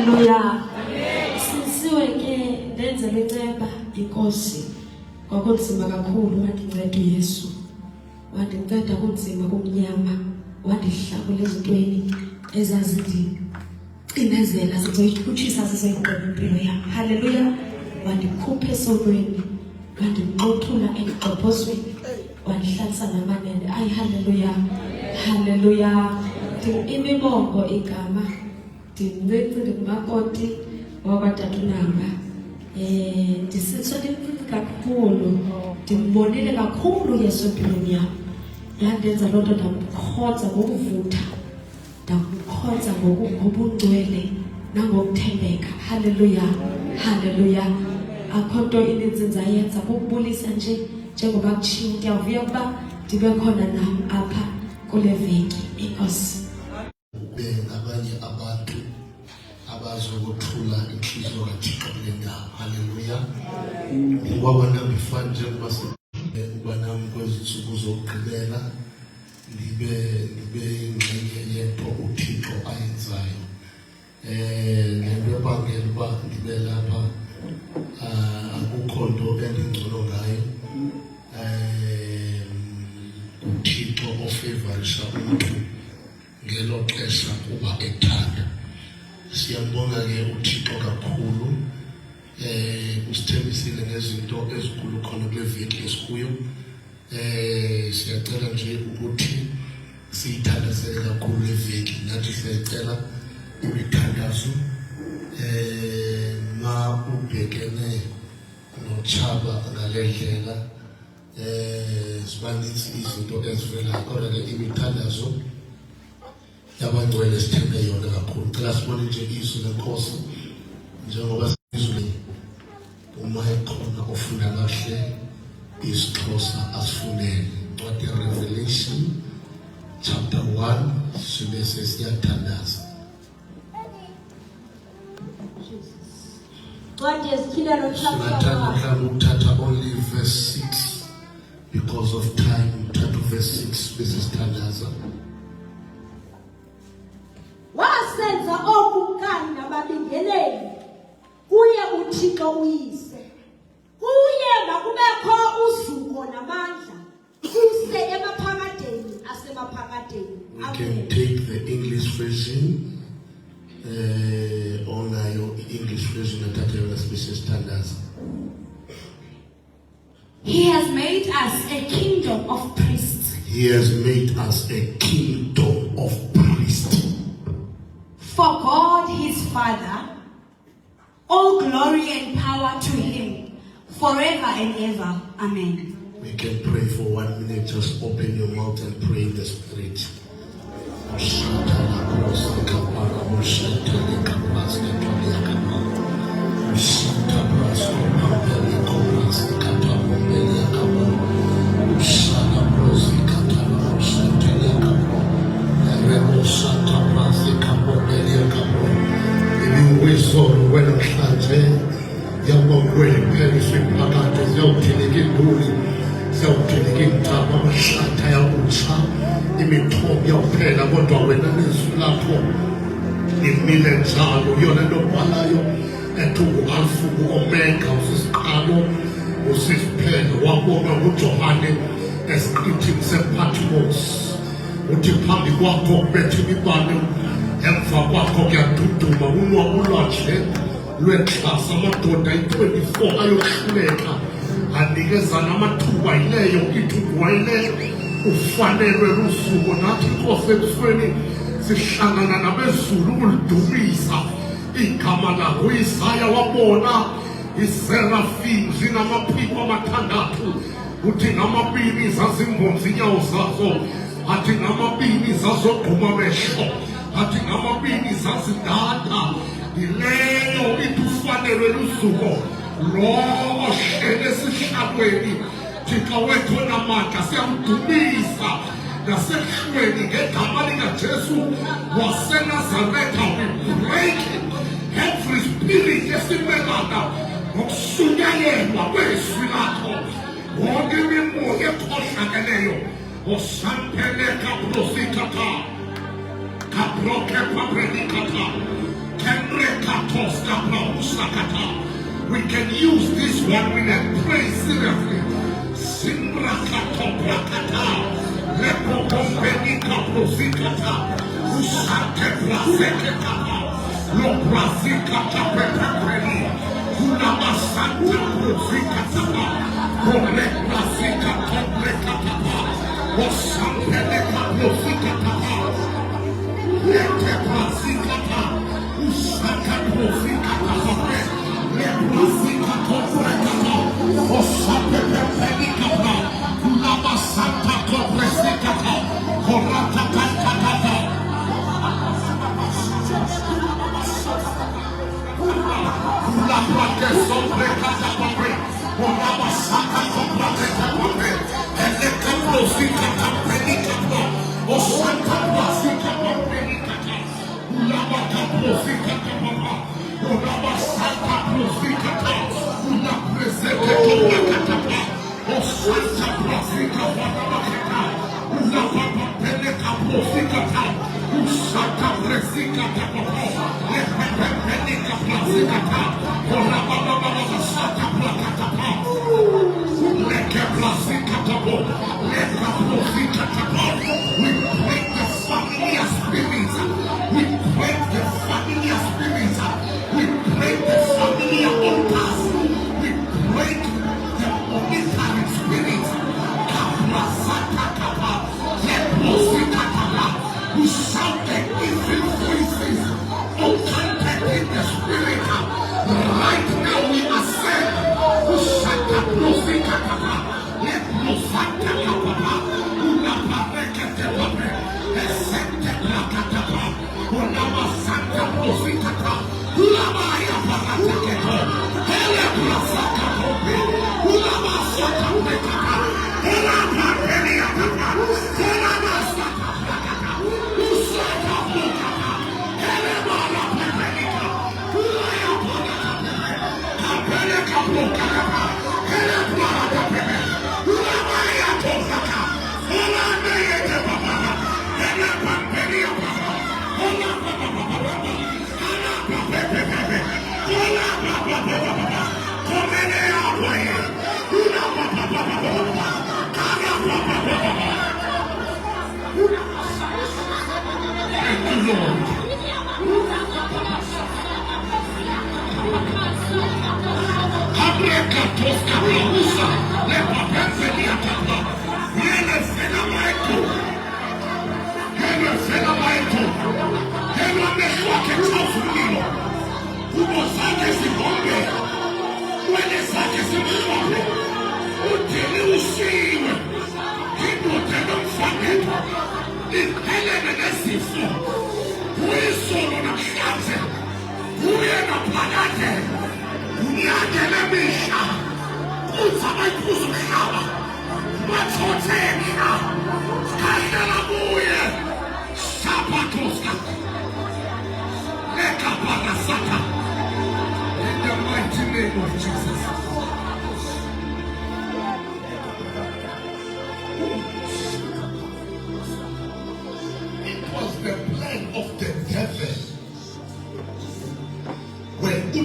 Hallelujah. Sisiwe ke ndenze leceba inkosi kwakunzima kakhulu wandinceda uYesu. Wandinceda kunzima kumnyama. Wandihlakula ezintweni ezazithi inezela sizoyichutshisa sizoyiqoqa impilo yami. Hallelujah. Wandikhupha esonweni. Wandinqothula ekugqobhozweni. Wandihlalisa namanene. Ay hallelujah. Hallelujah. Imibongo igama. Ndincedile kumakoti wabatatunamba. Ndisitsho ndimfuna kakhulu. Ndimbonile kakhulu Yesu empilweni yami. Yandenza loo nto ndamkhonza ngokuvutha. Ndamkhonza ngobungcwele nangokuthembeka. Hallelujah. Hallelujah. Akho nto ininzi nzayenza kukubulisa nje njengoba kutshiwo. Ndiyavuya ukuba ndibe khona nam apha kule veki. Inkosi. Abanye abantu abazokuthula inhliziyo kaThixo kule ndawo. Hallelujah. Ngoba nami mfana njengoba ukuba nami kwezinsuku zokugqibela ndibe ingxenye yento uThixo ayenzayo. Lento ebangela uba ndibe lapha akukho nto endingcono ngayo. uThixo ofavorisha umuntu ngelo xesha kuba ethanda. Siyambonga ke uThixo kakhulu. Usithembisile ngezinto ezikhulu khona kule veki esikuyo. Siyacela nje ukuthi siyithandazele kakhulu le veki. Nathi siyacela imithandazo ma ubhekene noThaba ngale ndlela sibanisi izinto ezivelayo kodwa ke imithandazo yabangcwele sithembe yona kakhulu. Cela sibone nje izwi lenkosi njengoba izwi uma ekhona ofunda kahle isiXhosa asifundele. Ncwadi Revelation chapter 1 sibe sesiyathandaza. Singathanda ukuthatha only verse 6 because of time. Uthatha verse 6 bese sithandaza. Wasenza okukani nababingeleli kuye uThixo uyise. Kuye makubekho uzuko namandla kuse emaphakadeni asemaphakadeni. We can take the English version. Onayo English version athathe yona sibe standards. He has made us a kingdom of priests. He has made us a kingdom of priests. For God his Father, all glory and power to him, forever and ever. Amen. We can pray for 1 minute. Just open your mouth and pray in the Spirit. Imithobo yaphela kodwa wena nezwi lakho imile njalo. Yona nto obhalayo ethi u-Alpha u-Omega, usisiqalo usisiphelo. Wabonwa nguJohane esiqithini sePatmos. Uthi phambi kwakho kubetha imibane, emva kwakho kuyaduduma ulwandle lweXhasa. Amadoda ayi-24 ayohluleka anikezana amathuba. Yileyo ithi uyileyo ufanelwe lusuku. Nathi inkosi ebusweni sihlangana nabezulu ukulidumisa igama lakho. Isaya wabona iserafim zinamaphiko amathandathu. Uthi ngamabini zazimbomza inyawo zazo, athi ngamabini zazogquma amehlo, athi ngamabini zazidada. Yileyo ithi ufanelwe lusuku lo ohlele esihlalweni. Thixo wethu onamandla siyamdumisa nasehlweni ngegama likaJesu waseNazaretha. We break every spirit esimelana ngokusunyayelwa kwezwi lakho. Wonke imimoya ekhohlakeleyo osampele kaprosikata kabroke papredikata kemreka We can use this one when I pray seriously.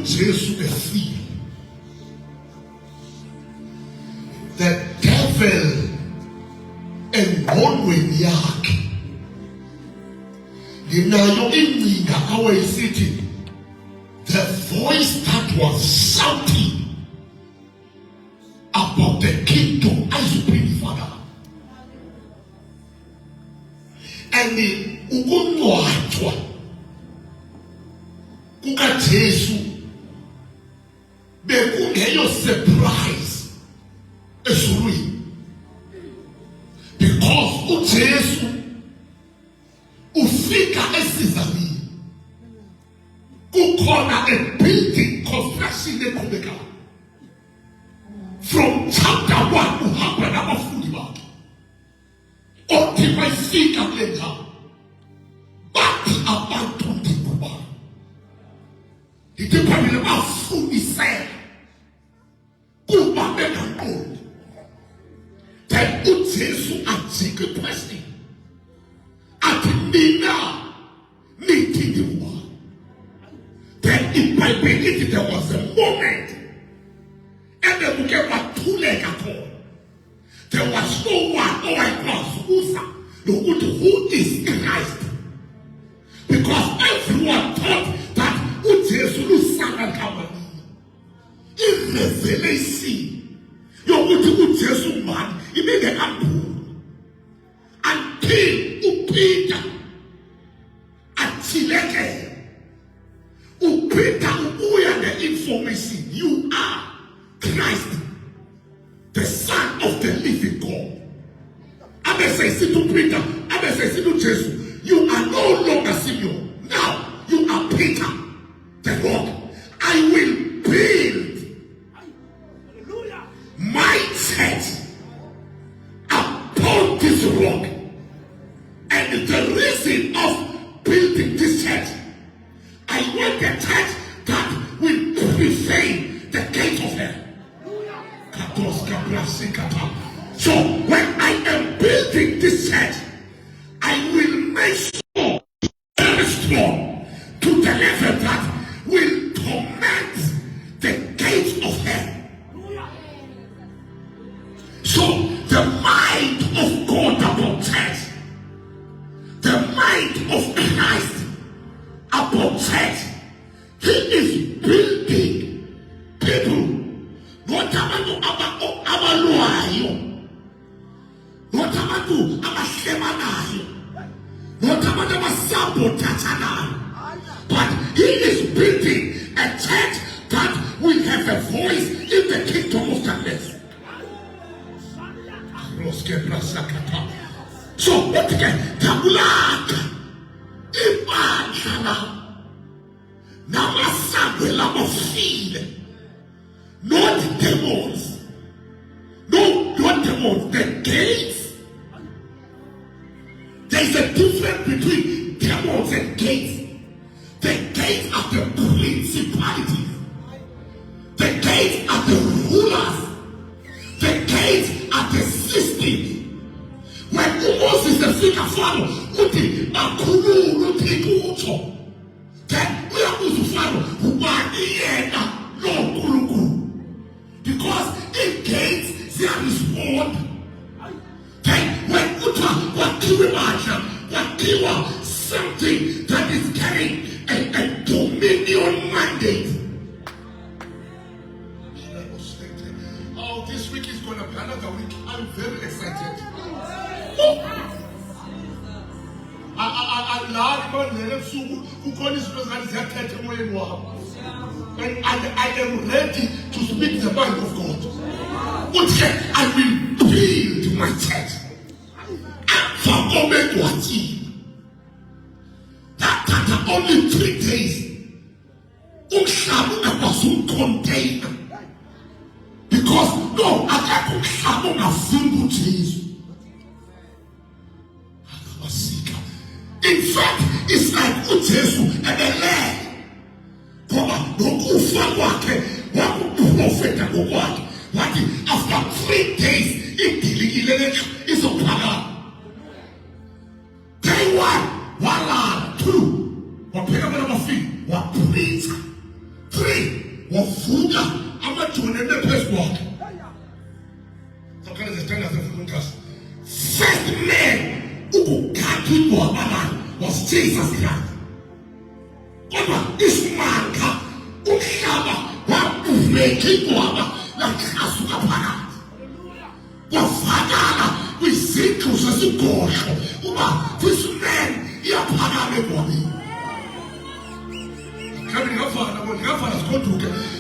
Jesus the thief. The devil and one way yak. The now in our city. The voice that was shouting about the kingdom as you bring Father. And the Ugunwa Atwa Uga Jesu. Your surprise is real because Jesus ufika esizami ukona a building construction ekubeka from chapter 1 uhamba nabafundi bakhe othi bayifika lena bathi abantu ndikuba idiphamile bafundisela kuba bengaqondi then uJesu ajike question athi mina nithi ngubani then iBhayibheli ithi there was a moment ebebuke kwathuleka khona. There was no one owayekwazi ukuza nokuthi who is Christ, because everyone thought that uJesu lusana nkamani. I-revelation yokuthi uJesu ngubani ibingekambuli until uPeter athilekele. uPeter ubuya ne-information, you are Christ, the Son of the living God. Abesesithi uPeter, abesesithi uJesu, you are no longer Simeon, now you are Peter, the rock. I will build my church upon this rock. And the reason of building this church, I want a church that will prevail the gate of hell. So when I am building this church, I will make sure very strong to the level that will torment the gates of hell. So the mind of God about church, the mind of Christ about church, he is building people. Not abantu abaluayo, not abantu abasemanayo, not abantu abasabotaanayo, but he is building a church that will have a voice in the kingdom of darkness. So what again? Tabulaka imagine namasangwe lamafile. Not demons. No, not demons. The gates. There is a difference between demons and gates. The gates are the principalities. The gates are the rulers. The gates are the systems. When Moses the figure follow, uti akulu uti then we are going to follow no kuluku. Because in gates there is word. Then when Uta Wakiwa something that is carrying a dominion mandate. Oh, this week is going to be another week. I'm very excited. And I am ready to speak the mind of God. What said, I will build my church. For moment to achieve. That only 3 days. Contain. Because no, I can't a single days. In fact, it's like Ujesu and the land. After 3 days, it's a plan. Day 1, 2, preach. 3, food. I'm not doing the place work. Some kind of stand as a first man who got people was Jesus Christ. This man making we see to God. This man,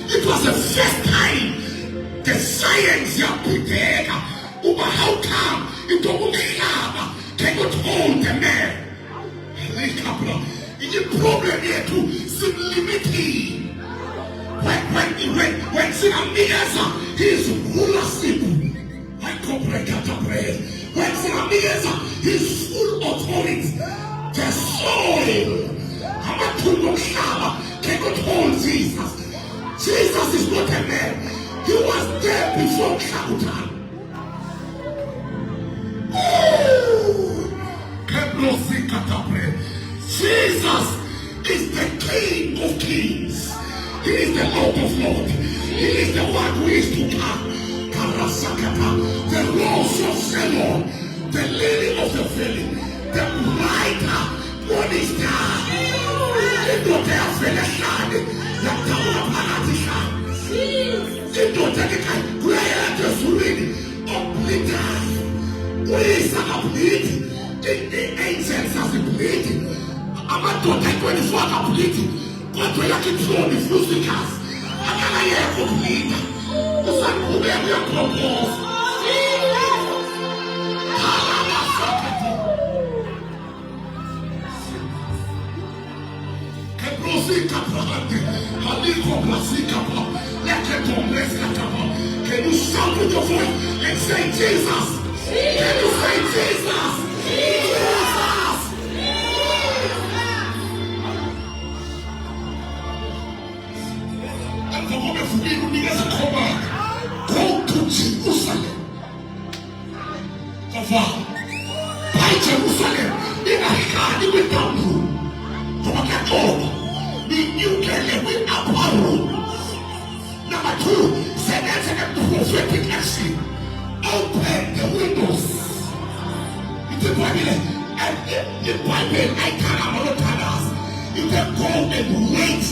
it was the first time the science prepared. How come it cannot hold the man? The problem here too is limited. When Sinamiasa, he is rulership. When Sinamiasa, he is full authority. The soil cannot hold Jesus. Jesus is not a man. He was there before Shakutan. Jesus is the King of Kings He is the Lord of Lords. He is the one who is to come. Karasakata, the rose of Sharon, the lily of the valley, the brighter morning star. Into the Philistine, the tower of Paradisa. Into the prayer to Surin, obliterated. We is complete. The angels are complete. I'm not going to 24 complete. But we are controlling the fruit. I'm going to complete. The sun will be able to propose. Can you shout with your voice and say Jesus? Can you say Jesus? Jesus! And the woman for me who needs a command, go to Jerusalem. By Jerusalem, in a car, you will come through. Come on, you can live with a power. Number 2, send a prophetic action. Open the windows. It's a Bible. And the Bible, I can't tell us. You can go and wait.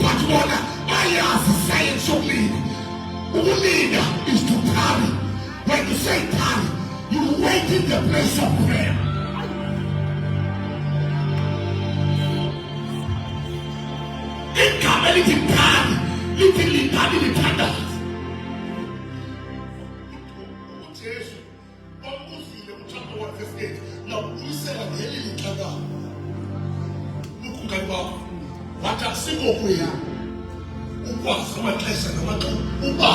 But what I ask the science of lead. Who lead is to tarry. When you say tarry, you wait in the place of prayer. In Camelity tarry, literally tarry the thunder. Now, we say I'm really in Canada. Look at what I'm single prayer. Uba, someone tries to know Uba.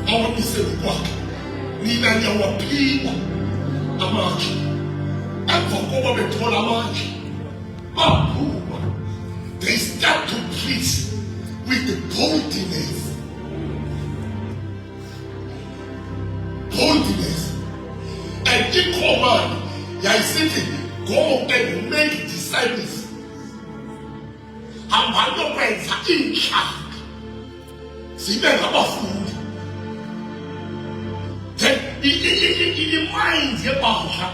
I want to say Uba. Nina, you are people. A march. And for government, all a march. They start to preach with the boldness. Boldness. And in command, you are saying, go and make disciples. And my friends are in charge. See, they're about food. Then, in mind about her,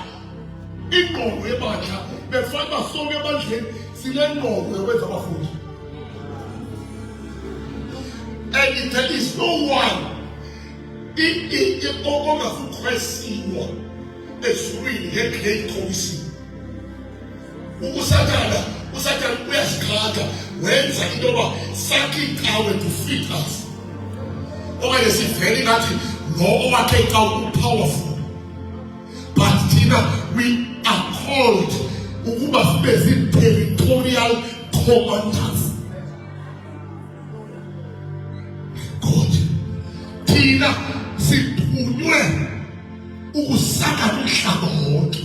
in no way about her, the father saw me about him, see, they know where about food. And there is no one. In all of the question. It's really a great commission. Usatana, we are scared. When Zakidova sucking power to feed us. Oh, I see very nothing. No overtake out powerful. But Tina, we are called territorial commanders. God, Tina, si punywe. Ukusaka umhlaba wonke.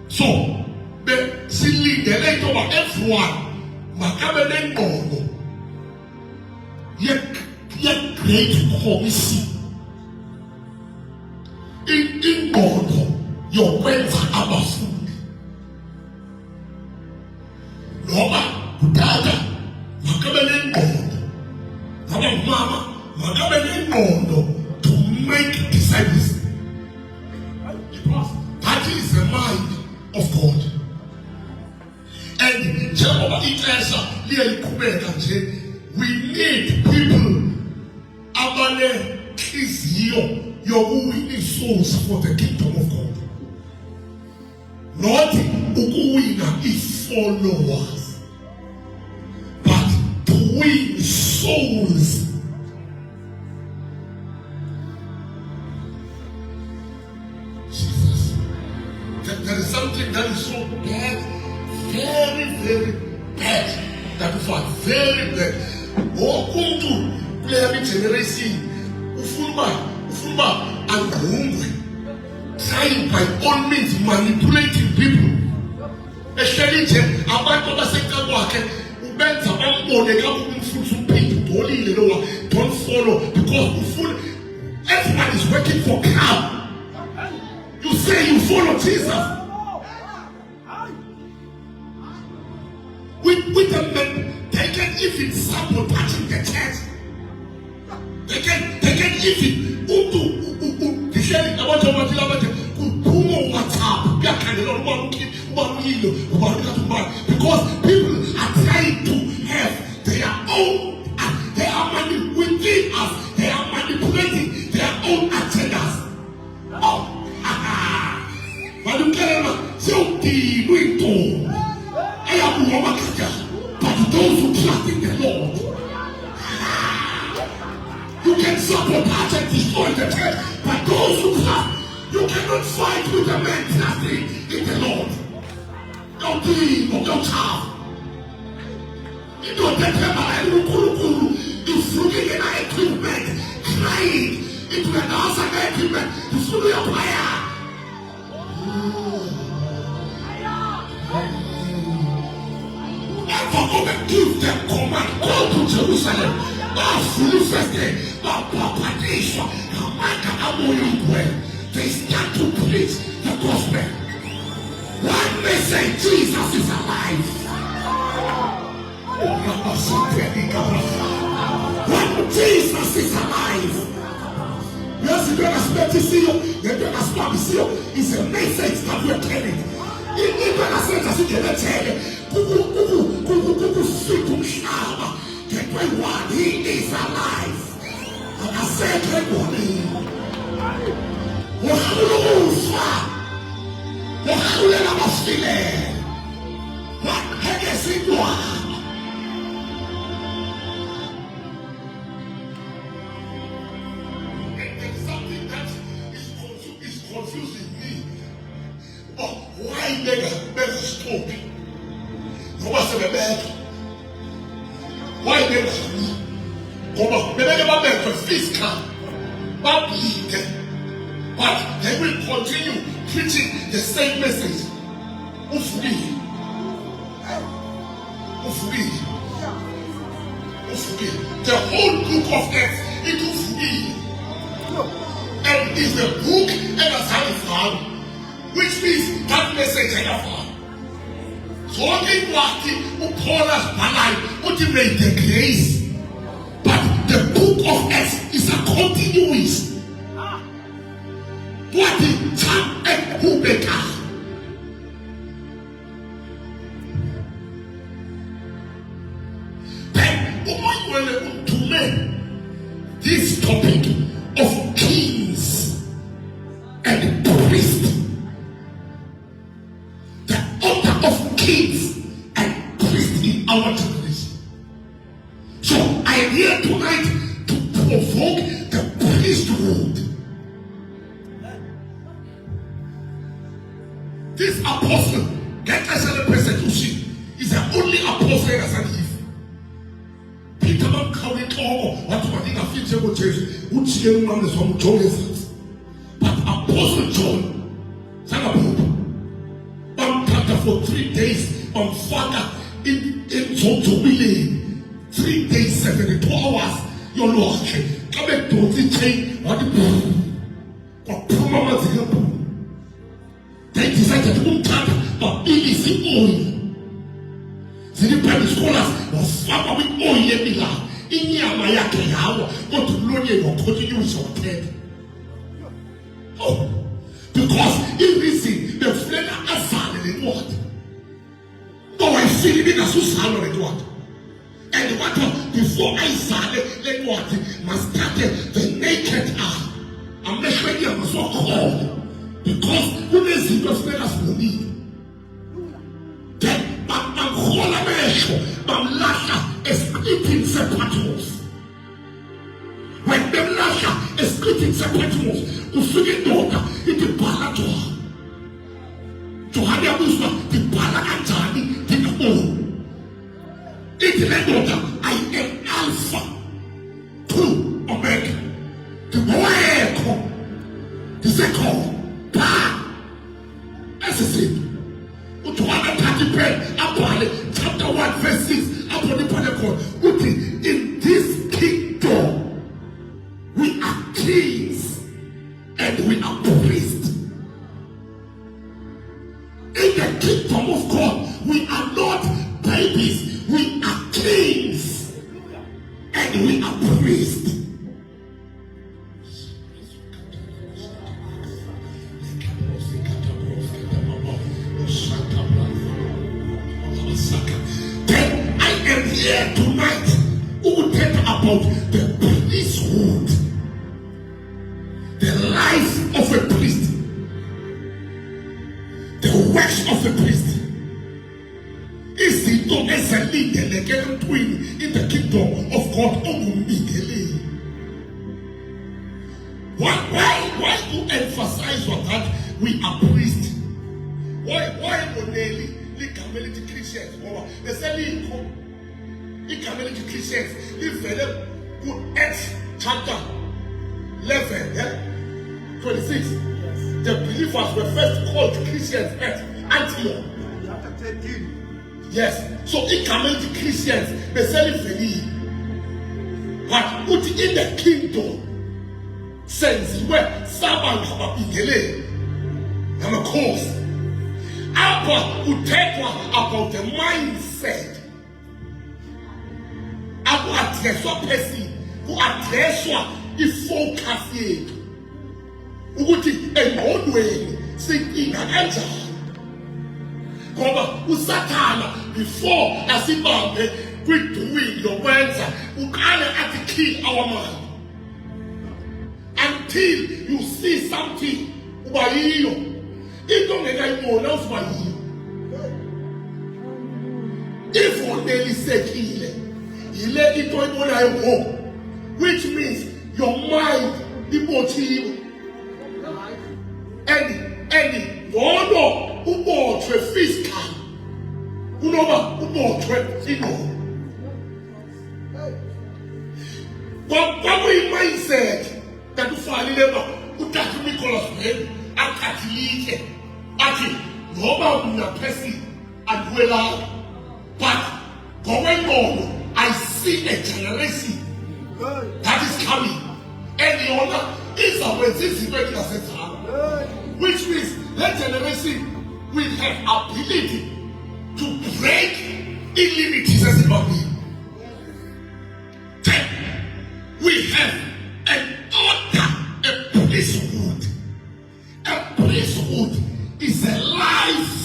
So, silindele into everyone makabe nengqondo ye-great commission. Ingqondo yokwenza abafundi. Noma kudala makabe nengqondo. Noma mama makabe nengqondo to make disciples. Because that is the mind of God. And Jehovah Itesa, we need people abane kizio your winning souls for the kingdom of God. Not ukuwina is followers, but to win souls. There is something that is so bad, very, very bad. That is what very bad. Welcome to every generation. Ufumba, and hungry. Trying by all means manipulating people. Especially about the second worker. Don't follow because everyone is working for crowd. You say you follow Jesus. With the men taken, if even sabotaging the church. They can even because people are trying to have their own, they are within us, they are manipulating their own agendas. Oh, but you can't but those who trust in the Lord, you can sabotage and destroy the church, but those who trust, you cannot fight with a man trusting in the Lord. Don't dream of your child. You don't get him is looking at an equipment, crying into an awesome equipment to through your prayer. And for God give them command, go to Jerusalem. They start to preach the gospel. One message: Jesus is alive. When Jesus is alive, yes, you don't expect to see you, you don't expect to see you. It's a message that we're telling. Even as I said, you can tell he is alive. And I said, something that is confusing me. But why never stop? No one's ever bad. Why never stop? Come on, never bad for physical, but they will continue preaching the same message. The whole book of Acts, it is free. And it's the book and the Psalm, which means that message and the Psalm. So only what Paul has ultimate the grace. But the book of Acts is a continuous. What the time and who better? To make this topic of kings and priests, the order of kings and priests in our generation. So I am here tonight to provoke the priesthood. This apostle, get us a persecution, is the only apostle that has given. Peter man carry all what you think of future with Jesus, which young man is from John. But Apostle John, Sagapoop, for 3 days on fire in Zombili, 3 days, 72 hours. Your Lord, come back to the chain or the boom, or Pumama. They decided to tap but easy oil. The British scholars was far with oil in Yamayaka, what to learn or continue your head. Oh, because in reason the friend are silent in what? Oh, I see it as so silent in what? And what before I started, let what must start the naked eye. I'm measuring you so called because who is the friend as we need? Then I'm Lasha is splitting separations. When the Lasha is splitting separations, you figure daughter in the Palator. To have your wisdom, the Palakantani, the own. It's the daughter, I am Alpha, 2 Omega, the Moeko, the second, Pa, as I said. To other party prayer, chapter 1, verse 6, in this kingdom, we are kings and we are priests. In the kingdom of God, we are not babies, we are kings. and we are praised. Then I am here tonight to talk about the priesthood, the life of a priest, the works of a priest. Is the door as a leader twin in the kingdom of God? Why you emphasize on that we are priests? Why only community Christians? They say community Christians. If they put Acts chapter 11, 26, the believers were first called Christians at Antioch. Chapter 13. Yes, so in community Christians, they celebrate. But put in the kingdom sense where someone have been delayed. I'm a cause. Abba who take one about the mindset. Abba address one person who address one if focus it. Who would it a own way sing in an answer. Usatana before Asibambe quit doing your words, who can't kill our mind until you see something. It don't make anyone else by you. If only say he let it go on I hope, which means your mind emotive and one who bought a fiscal, who bought a But we mindset that you find never who touch Nicholas head and catch lead Nobody person and well, but going on, I see a generation that is coming, and the other is a which means that generation will have ability to break illimities. Then we have an order, a priesthood. A priesthood is a life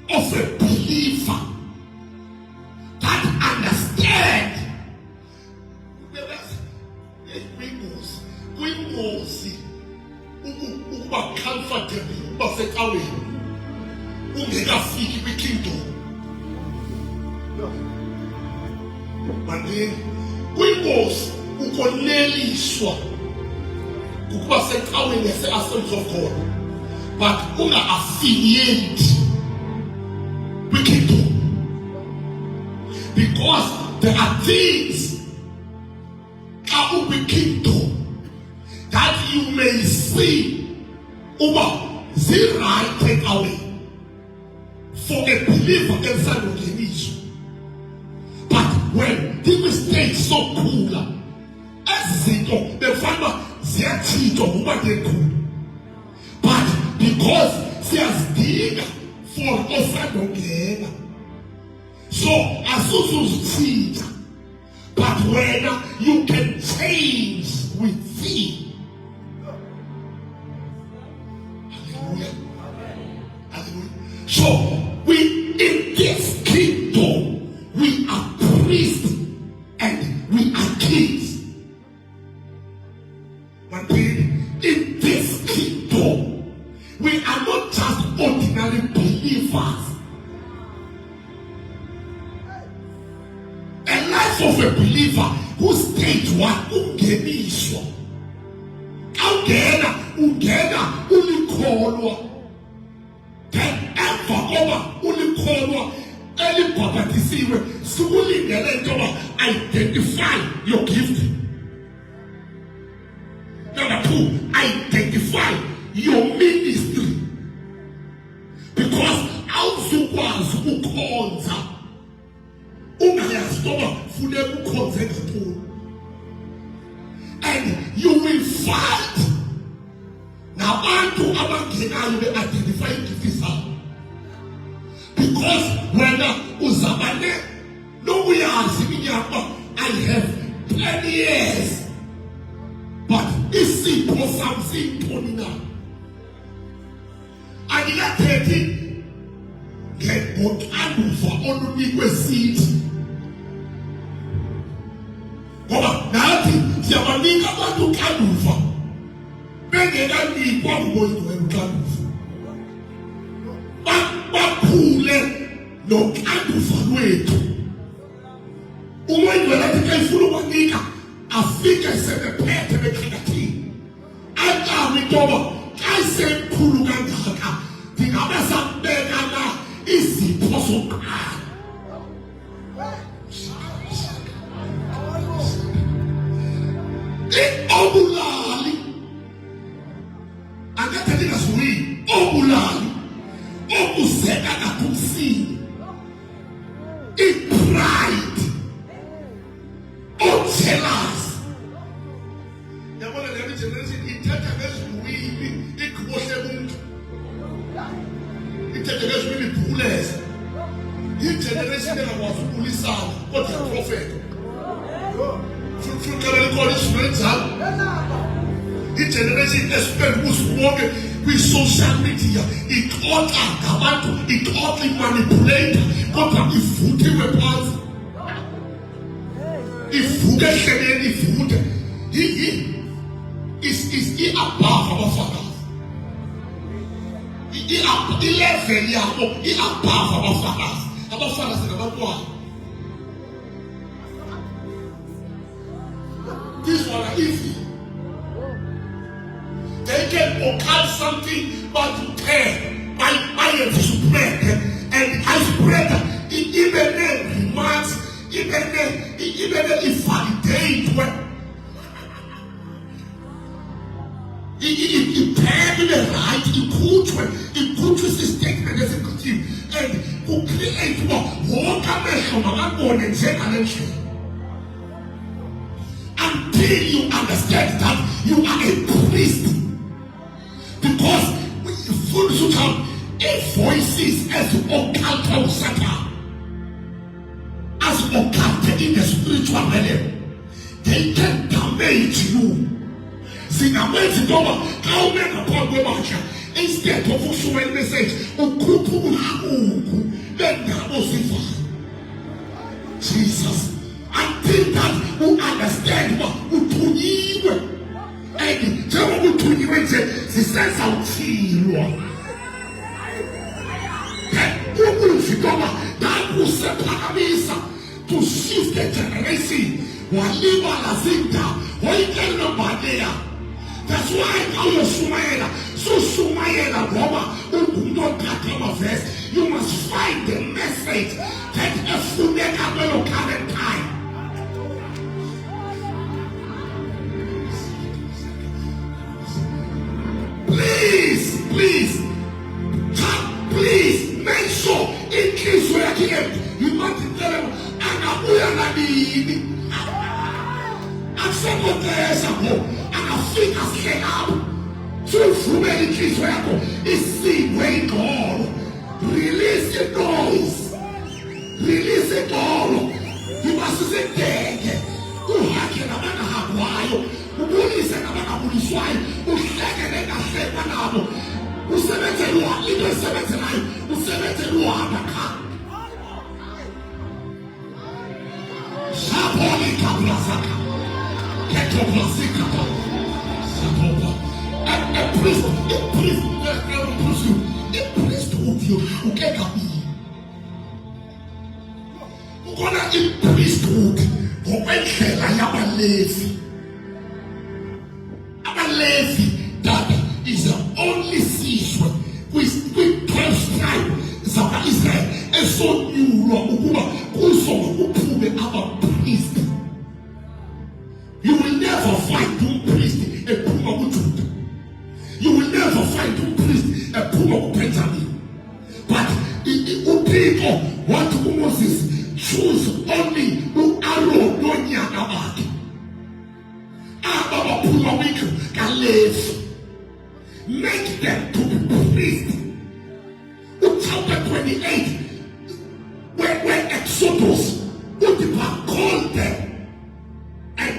of a believer that understands comfortable, ungekafiki kwikingdom. Manje kwinkosi ukoneliswa ukuba secaweni ase-Assemblies of God, but unga-affiliate kwikingdom, because there are things xa ukwikingdom that you may see uba right take away for a believer inside of the issue. But when the mistake so cool, as the farmer but because she has dig for offer, so as also but when you can change within. So we in this kingdom we are priests and we are kings. But in this kingdom we are not just ordinary believers. A life of a believer who stage one ungeniswa. Ungena ulikholwa. Ulikholwa elibhabhatisiwe sikulindele into yoba identify your gift. Number 2, identify your ministry, because awuzukwazi ukukhonza ungayazi ukuba funeka ukhonze kakhulu, and you will fight nabantu abangenayo be-identify igift zabo. Because when uzabane nokuyazi inyama, I have 10 years. But isipho sami siyintoni na? Angikathethi ngoxanduva olunikwe sithi. Ngoba nathi siyabanika abantu uxanduva bengekanikwa ngumoyedwa uxanduva. Baphule noxanduva lwethu. Umoyedwa lathi xa ifuna ukwanika afike sebephethe beqhakathile. Acawe intoba xa isemkhulu kangaka ndingabe sambeka na izipho zokuqala. Obulali angathethi ngazwini, obulali obuzeka ngakumsini, i-pride, o-jealous. Yabona le generation ithetha ngezwini ikhohle umuntu, ithetha ngezwini ibhuleza. I-generation engakwazi ukulisana kodwa iprofeta. I-generation espend ubusuku bonke kwi-social media ixoxa ngabantu, ixoxa imanipulate kodwa ivuthiwe phansi, ivuke ehleleni, ivuthe i-above abafakazi, i-level yabo i-above abafakazi. Abafakazi ngabantwana. These one are easy. They can occult something but to care. I spread and I spread even then remarks, even then validate when it paired the right, it put his statement as a continue and who create what until you understand that you are a priest. Because when you full to come, voices as occult Satan, as occult in the spiritual realm, they can damage you. See, now when you go, how many upon the march, instead of showing message, Jesus. Until that who understand what who to you and tell who to you and say says out here. Who will figure that who set Paramisa to shift the generation? Waliwa Lazinda, Waikana Badea. That's why our Sumayela, so Sumayela Roma, who do not cut him a verse, you must find the message that a Funeka will come in time. Please make sure in case we are here, you want to tell them, and I'm several days ago, and I think I came out. So from any case where I go, it's the way God. Release the doors. Release the door. You must say, dead. Who had you about to have while? Who is it about to put his wife? Who second and a second album? Who said it to you? Little 79. Who said it to you? Sapoli Kablasaka. Ketoplasika. Sapopa. A priest who get up. Who gonna in priesthood? Who went there like a Levi. That is the only season with 12 tribes of Israel. And so you also who our priest. You will never find two priests a Puma Judah. You will never find two priests a Puma Benjamin. But people want to Moses choose only who arrow no about. Abba Puma can live. Make them to be priests. Chapter 28, where Exodus, who called them and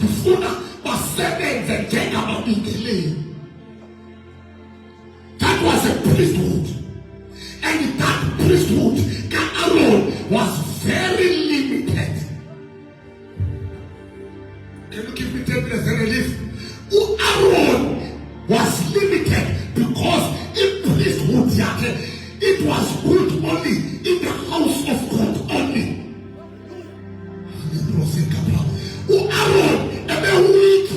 ndifuna basebenze njengababingeleli. That was a priesthood. And that priesthood, Aaron, was very limited. Can you give me 10 minutes and I leave? Aaron was limited because in priesthood, it was good only in the house of God only. Aaron, a week,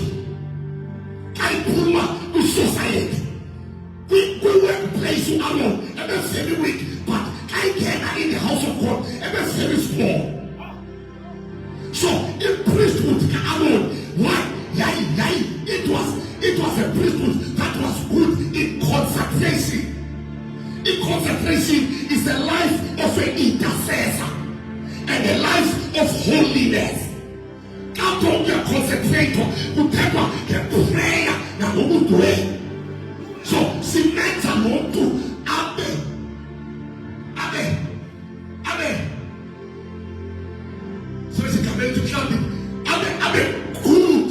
I put in society. We were place Aaron, a very weak, but I came in the house of God, a very small. So in priesthood, Aaron, why? It was a priesthood that was good in consecration. In consecration is the life of an intercessor and the life of holiness. Out of your consecrator, whatever the prayer that we do it. So cement alone to Amen. Amen. So it's a coming to Amen. Amen. Good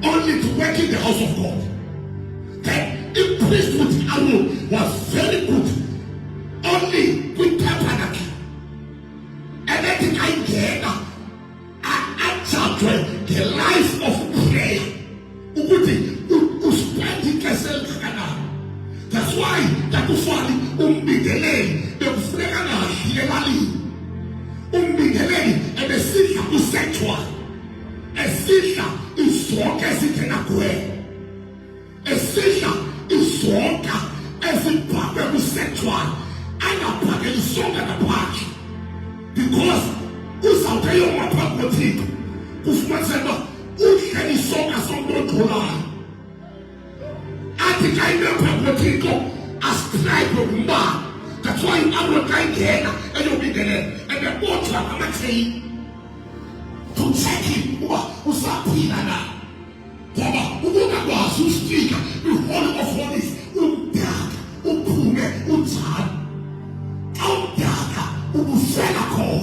only to work in the house of God. Then in priesthood Aaron was very good only with tabernacle. And then the guy gave the life of prayer. That's why that was umbigele the fregana hilali umbigele and the sister is sexual. A sister is stronger as it can acquire. A sister is stronger as it probably sexual. And a pack is stronger than a pack. Because who's out there on my property? Who's my son? Who can be stronger as someone to lie? I think I never would go as tribe of man. That's why I'm not going here and you'll be there. And the water, I'm not saying to check him who's up here now. Baba, who don't go as you speak, you hold of all this, dark, pume, tan, dark, fell a call.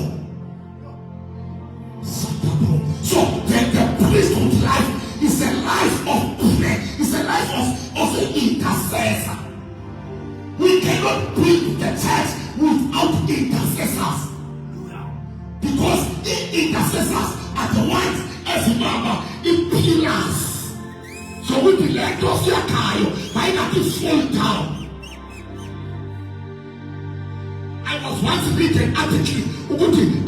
So the priesthood life is a life of prayer, it's a life of an intercessor. We cannot build the church without intercessors. Because the intercessors are the ones, as remember, in pillars. So we be like those here, why not to fall down? I was once reading an article,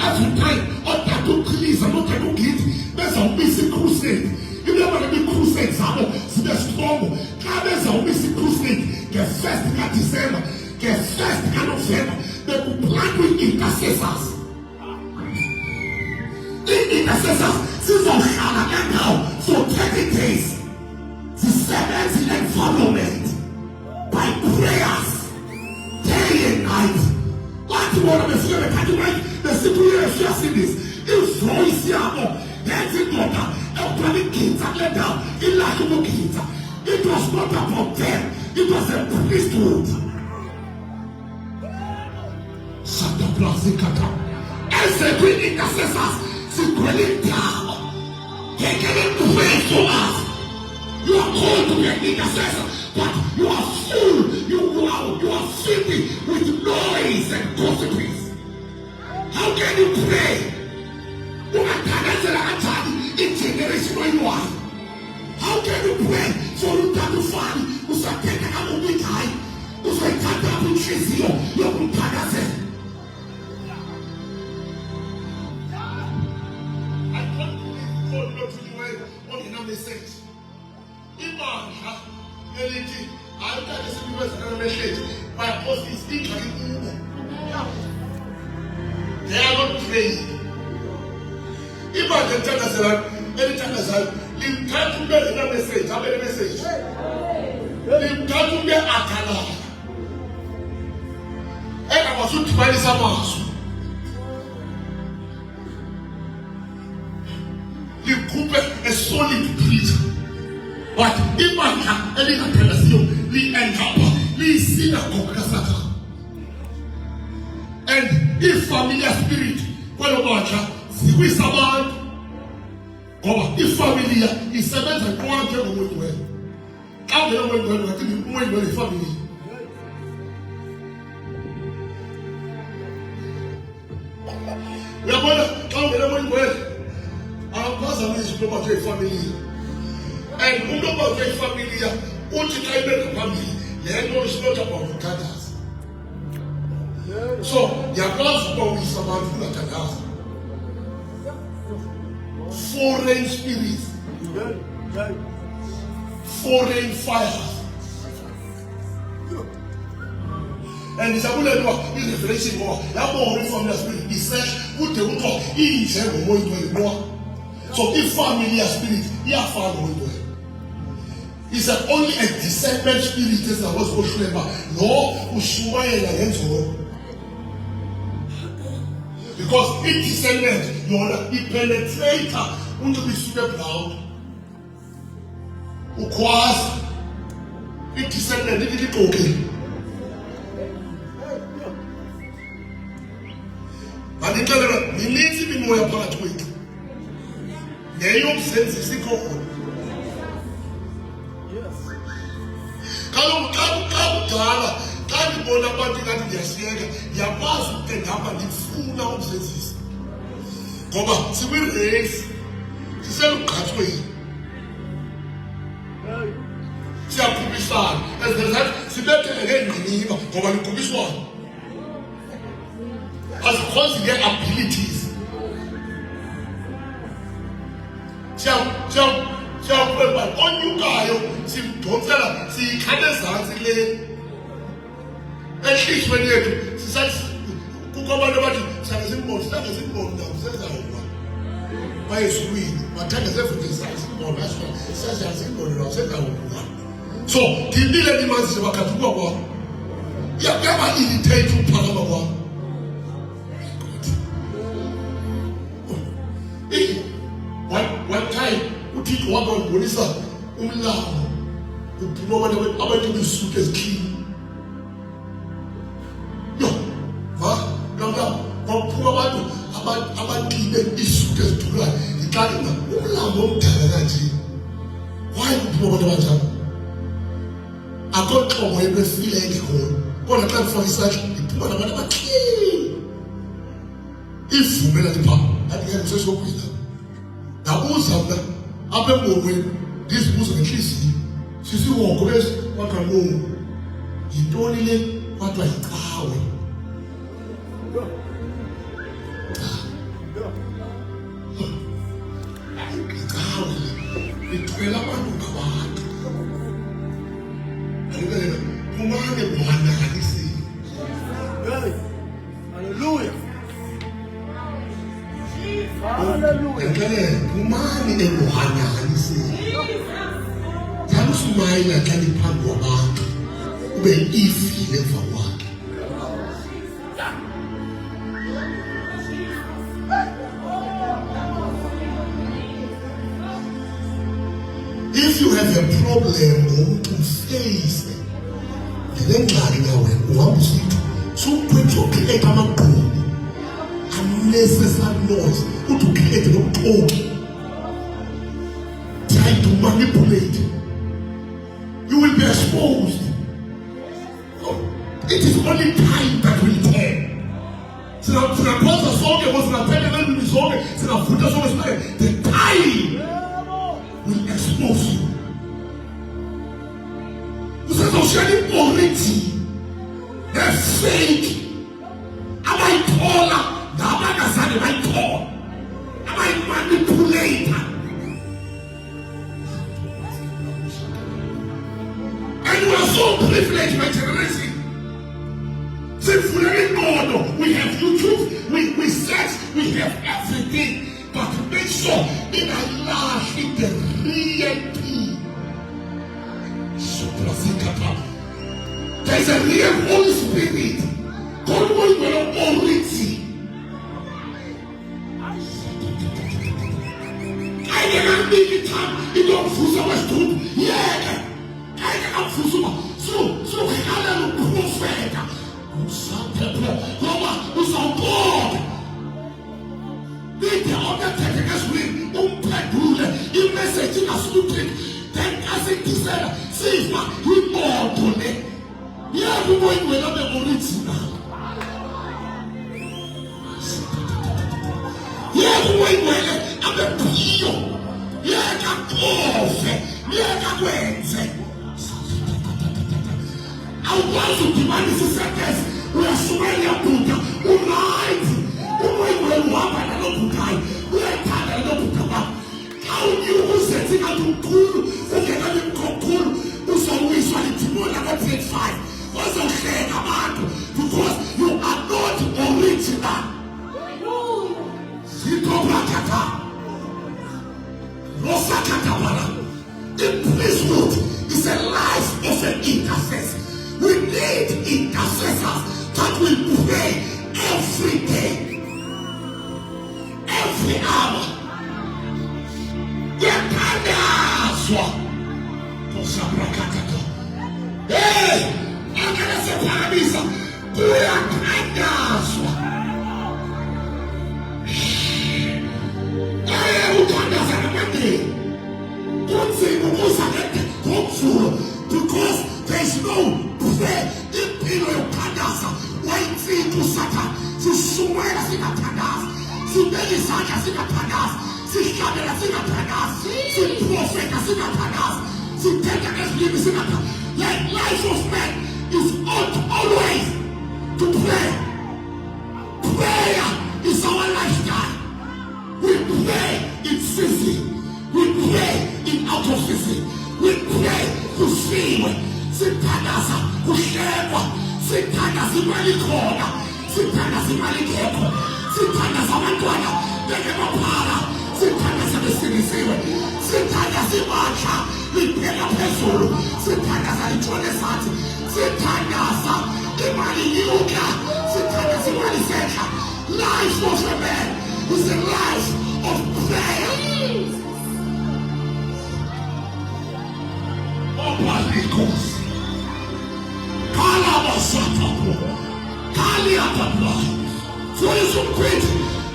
every time, or that to please, and not to get, there's a missing crusade. You never let me crusade, so they're strong. There's a missing crusade, get first of December, get first of November, they will plan with intercessors. The intercessors, since I'm Shana now, for 30 days, the seventh environment, by prayers, day and night. What you want to be saying, can you make the simple just in this? If voice here, that's it, not a kids and let down, it like kids. It was not about them, it was a priesthood. Santa Blasicata. As a great intercessors, secretly down. They cannot pray for us. You are called to be an intercessor, but you are full, you are filled with noise and gossiping. How can you pray? In generation where you are. How can you pray for you to find who's a take a big high, who's a take a big cheesy, your Panaze? I can't believe God not to do what in a message. Iman, anything, I've got this in message. My post is speaking. They are not praying. Iman can tell us that anytime I say, you can't get a message. How many messages? You can't get a canal. And I was to buy some house. You could a solid preacher. But if I can any tell us you end up, see the and if familiar spirit, what about you? See with someone Ngoba ifamily isebenza konke ngomuntu wena. Xa ungena ngomuntu wena ngathi umuntu wena ifamily. Uyabona xa ungena ngomuntu wena awuphazamisi into about ifamily. And umuntu about ifamily uthi xa ibeka phambili le nto is not about uthandaza. So yakwazi ukuba uyisa abantu ungathandaza. Foreign spirits, foreign fires. And it's a bullet is revelation more. That more from the spirit is such good to talk. He is a more more. So if familiar spirit, he are far away. It's only a discernment spirit that was supposed to remember. No, Ushua against all. Because in discernment, you are the penetrator, want to be super proud. Ukwazi, in discernment, it is okay. But the color, we need to be more apart to it. They don't sense the sick of Kanibona abantu ngathi ngiyashiyeka yakwazi ukungaba ngifuna umsenzisi ngoba sikwirace siselugqathweni siyakhuphisana ezenzathi sibetheke ngqiniba ngoba likhuphiswana asikhozi nge-abilities siyakweba onyukayo simdonsela siyikhane ezantsi le ehlizweni yethu sisathi kukho abantu abathi sihlangesimboni nawo sezawuba bayezulwini bathengeze simboni simboni nawo sezawuba so ndibile ndimazise bakhathuka kwam yaba-irritate ukuphakama kwam one time uthixo waba ndibonisa umlambo kuphuma abantu besuke ezikhini kwaphuma abantu abanxibe isuke ezidulayo ngixalinga umlambo omdala kanje why kuphuma abantu abanjalo akho xhobo ebefile engekhona kodwa xa ndifaka isandla ndiphuma nabantu abaklini ivumela lipha andingeke ndisesokwina ndabuza mna apha engomweni ndizibuza ngenhliziyo sisiwongo bese kwathiwa no yintoni le kwathiwa yicawe icawe ithwele abantu ngabantu alibele kumane buhanganisile Hallelujah. Hallelujah. Kumani ebuhanganisile Sumayila kali phambi kwabantu ube ifile emva kwakhe if you have a problem ngomuntu face ngengxaki nawe uhamba usithi so create amaqhubu unnecessary noise uthi create nobuxoki try to manipulate. You will be exposed. It is only time that will tell. Sinapoza sonke sinapenda nani misonge sinafuta sonke sinaye. The time will expose you. Usazoshiani already. The fake. Am I taller? Am I tall? Am I manipulator? And we are so privileged by generation. We have YouTube, we search, we have everything. But make sure in Allah, in the real thing. There's a real Holy Spirit. God will already. I cannot make it up. You don't fool so much truth. Yeah. I cannot fool so much. So we have a prophet. Some people who are God. They are not taking us with asukuthini then asikisela sifa imoto le yakuboyingwela be-original yakuboyingwele abephiyo yekakove yekakwenze awukwazi ukudibanisa isentence uyasuka uyabhuda urayithi uboyingwele uhamba nalobhudayo uyayithanda nalobhuda wakho xa unyukuzenzi kanti umkhulu ungenani mkhokhulu uzowiswa lidimoni lako-grade 5 wazohleka abantu because you are not original. Zitobrakata Rosakatabara. The priesthood is a life of an intercessor. We need intercessors that will pray every day, every hour. Yakandazwa Kosabrakata. Hey, akanaseparabisa kuyakandazwa. Because there is no prayer in your Padasa. Waiting to Satan. To swear as in a Padas. To Belisaka as in a Padas. To Shabela as in a Padas. To prophet as in a Padas. To take against him as in a Padas. Like life of man is always to pray. Prayer is our lifestyle. We pray in season. We pray in out of season. We pray to see. Sithandaza kuhlekwa. Sithandaza imali khona. Sithandaza imali ngekho. Sithandaza abantwana bengekaphala. Sithandaza besilisiwe. Sithandaza ibandla liphela phezulu. Sithandaza litshone sathi. Sithandaza imali inyuka. Sithandaza imali sehla. Life of a man is a life of prayer. Obalikos. Kalabasatapo. Kaliapapa. For his great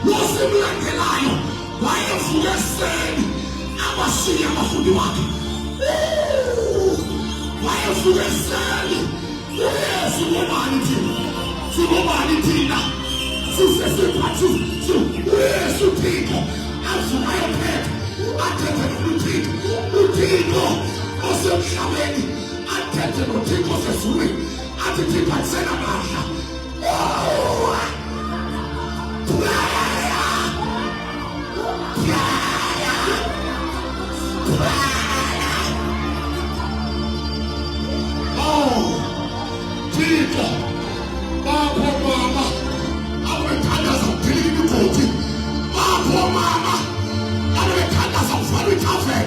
was the Blankelano. Why have you said Abasiya Mahudi wake? Why have you said yes, humanity? Humanity now. Yesu tiko afumayo pepo atete utiko osemhlabeni atete utiko sesuli atete patsena mahla tiko babo mama awetandaza uphilile igodi bapho mama awetandaza ufana ithafe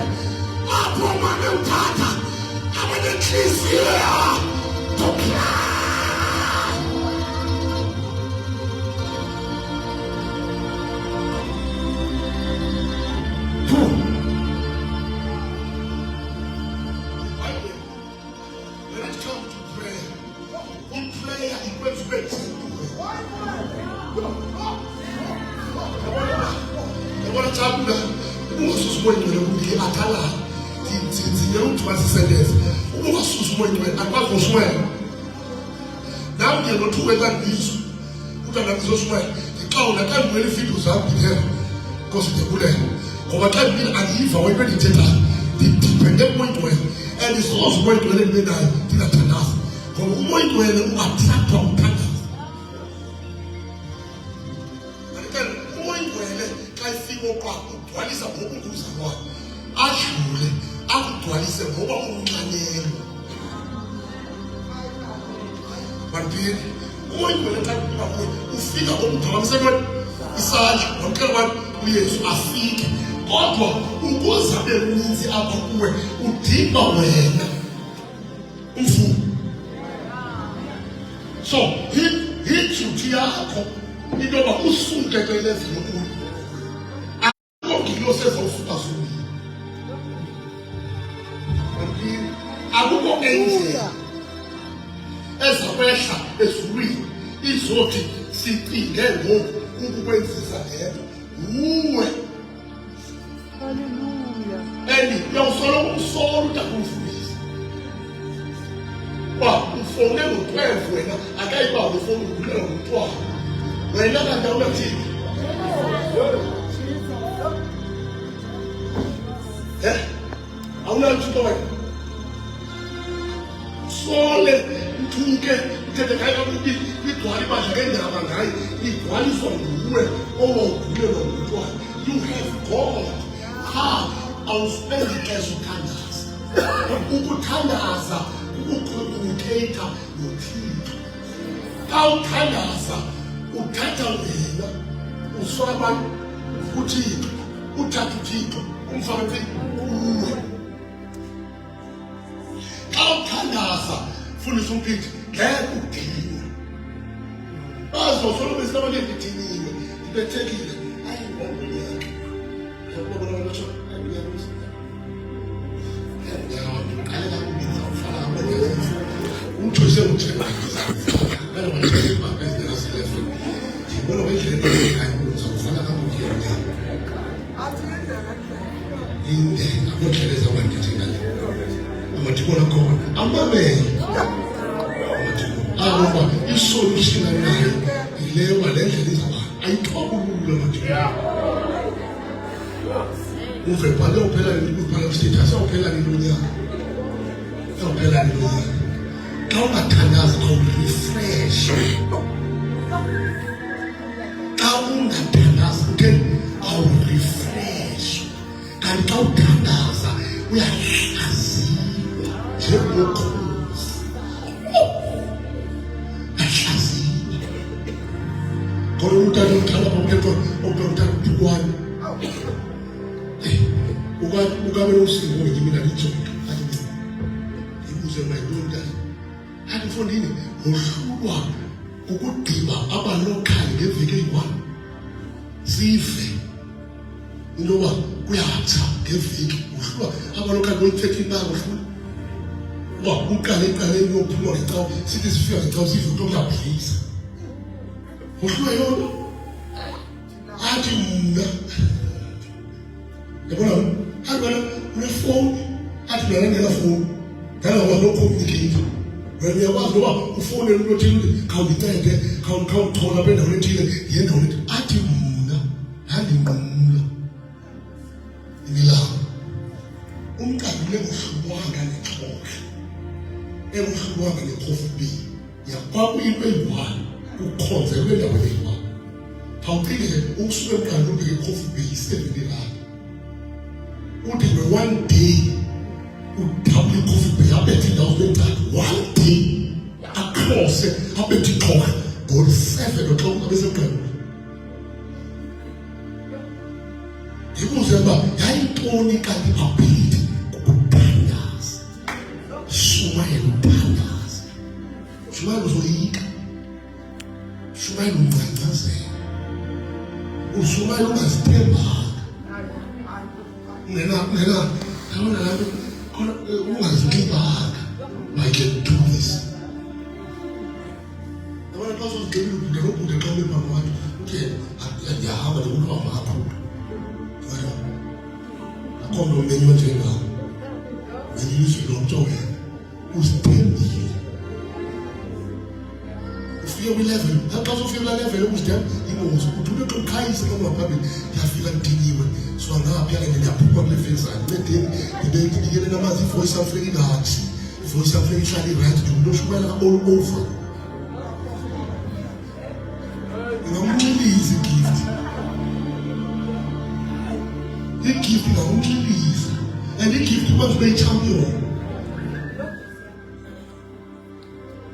bapho mama uthatha abanenhliziyo tokla when it comes to prayer, one prayer equals faith. Yabona thabula ususu moyingcwele kumike athala thina uthwasa sentence ukuba susu moyingcwele akwazi uswela nawe ngiyothuwela ngizo utanda ngizoswela ngixawula xa ngivele ifido zakho ngiyena Nkosi ndibulela ngoba xa ngibili angiyiva wena ndithetha ndidepende kumoyingcwele and isozo moyingcwele endibenayo ndingathandaza ngoba umoyingcwele uattractwa umthandaza. Ugcwalisa ngoba unguzalwane adlule akugcwalise ngoba unxanyelo bandini umoyingcwele xa ufika ngomgqalamseweni isandla nomkela wami uyesu afike kodwa ukuze abe mninzi apha kuwe udinga wena umfuno. So hiduty yakho into yoba usuke kwelevini kuyo akukho endlela ezakwehla ezulwini izothi sicinge ngoku ukukwenzisa lento uwe. Hallelujah. And usoloko umsola utakumfundisa. Ufone ngo-12 wena akayibawo ufone ukukhulelwa ngumntwana. Wena kanti awunathini? Awunathixo wena. Sole uthuke uthethe ngayo kakubi igcwala ibandla ngendaba ngayo igcwaliswa nguwe owawukhulelwa ngumntwana. You have God. Awusibenzi ixesha uthandaza. Ukuthandaza ukucommunicate noThixo. Xa uthandaza uthatha wena usola abantu uThixo uthatha uThixo umfake kuwe. Xa uthandaza fundisa umphithi ngeke udinwe. Bazosoloko besinabanye ndidiniwe ndibethekile ayingomnyaka. Yabona wena tsho ayiyakho. Umthose uthemba ngalo manje babezela silefe ngibona wendlela ayikho uzofana kamukela inde amotleleza wangithi ngale amadibona khona amabele ngoba isolution nayo ileyo balendlela izaba ayithobulula madibona uve phela uphela ukubhala status awuphela lonyaka awuphela lonyaka. Xa ungathandaza awurefresh. Xa ungathandaza utheni awurefresh. Kanti xa uthandaza uyahlaziwa njengokhozi. Ahlaziwa. Kodwa umntana umthanda bomthetho omntana uphukwane. Ukabe usingo ngimina lijonga. Ibuze mayilonda. Andifundini ngohlulwa ukugqiba abalokhali ngeveki eyi-1 sive into yoba kuyatha ngeveki uhlulwa abalokhali boyi-13 bako uhlula uba uqale eqaleni yophulwa ngecawu sithi sifika ngecawu sive into kuyabhisa uhlulwa yona athi mna yabona athi wena unefowuni athi mna ngenafowuni ngaloba no-communicate. Wena uyakwazi uba ufone umuntu othile khawundincede khawundithola apha endaweni ethile yendaweni ethile athi mna ndandinqumla imilanga umqabile ngohlulwanga nexhosha engohlulwanga nekhofi yakwaku into eyi-1 ukhonzelwe endaweni eyi-1 khawucinge ukusuke emqabile ubeke ikhofi yi-70 rand uthi we-1 day double coffee up at the 1 day across up at the clock or 7 o'clock of the ground. He was about Yantoni can appeal Pandas. Sumail Pandas. Sumail was weak. Sumail was there. Sumail was temper. Nena, who has given back? I can do this. The one person gave you the rope with the government of one. Okay, and you have a little of my food. I come to many of them now. When you use your joy, who's 10 years? If you have 11, that doesn't feel like 11, who's 10? He knows. Who do not come kinds of my family? You have feel like 10 years. So now I'm telling you, they are probably face and they get a massive voice of very large, voice of very shiny right, you know, well all over. You know, only is a gift. The gift is only is, and the gift was very champion.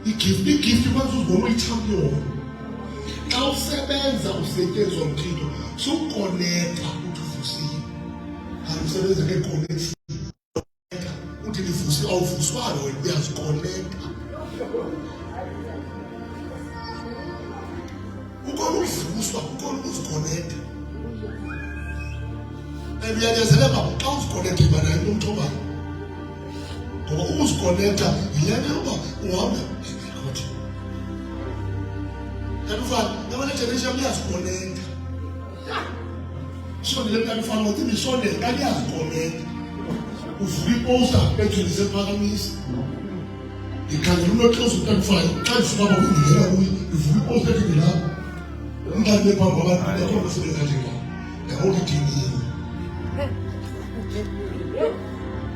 The gift was very champion. Now, seven of Satan's on Tito, so connect. Usebenza ngeconnection uthi livusi awuvuswanga wena uyaziconnecta ukona uvuswa ukona uziconnecta and uyanyazeleka xa uziconnecta iba nayo into omthobayo ngoba uziconnecta yilento yoba uhambe kodwa kanti ufana yabona generation uyaziconnecta so le mntana ufana uthi nisondele kanti uyaziconnecta ufike iposta ethulise phakamisa ikhangela umuntu ozokufayo xa sibaba kungena kuye ivuka iposta ethi lapha umntana bephambi kwabantu lekho besebenza njengalo yabona idinini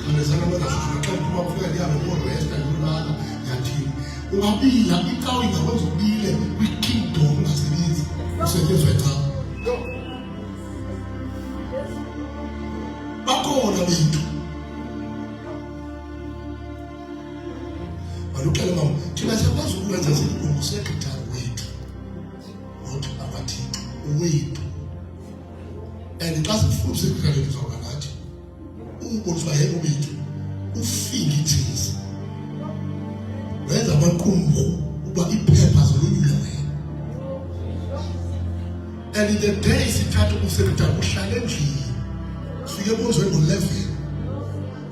khangezana abazafuna xa kuba kufika ndiyabe koresta ngulala yathini ungabila ikawu ingakwenza ubile kwi-kingdom ungasebenzi usetyenzwa ecawa bakhona bethu balukele mama thina siyakwazi ukwenza singusekretari wethu not abathixo wethu and xa sifuna usekretari ndizawuba nathi umboniswa yebo bethu ufike ithisa wenza amaqumrhu uba iphepha zolunyulo wena and in the day sithatha usekretari uhlale endlini ufike ebonzwe ngo-11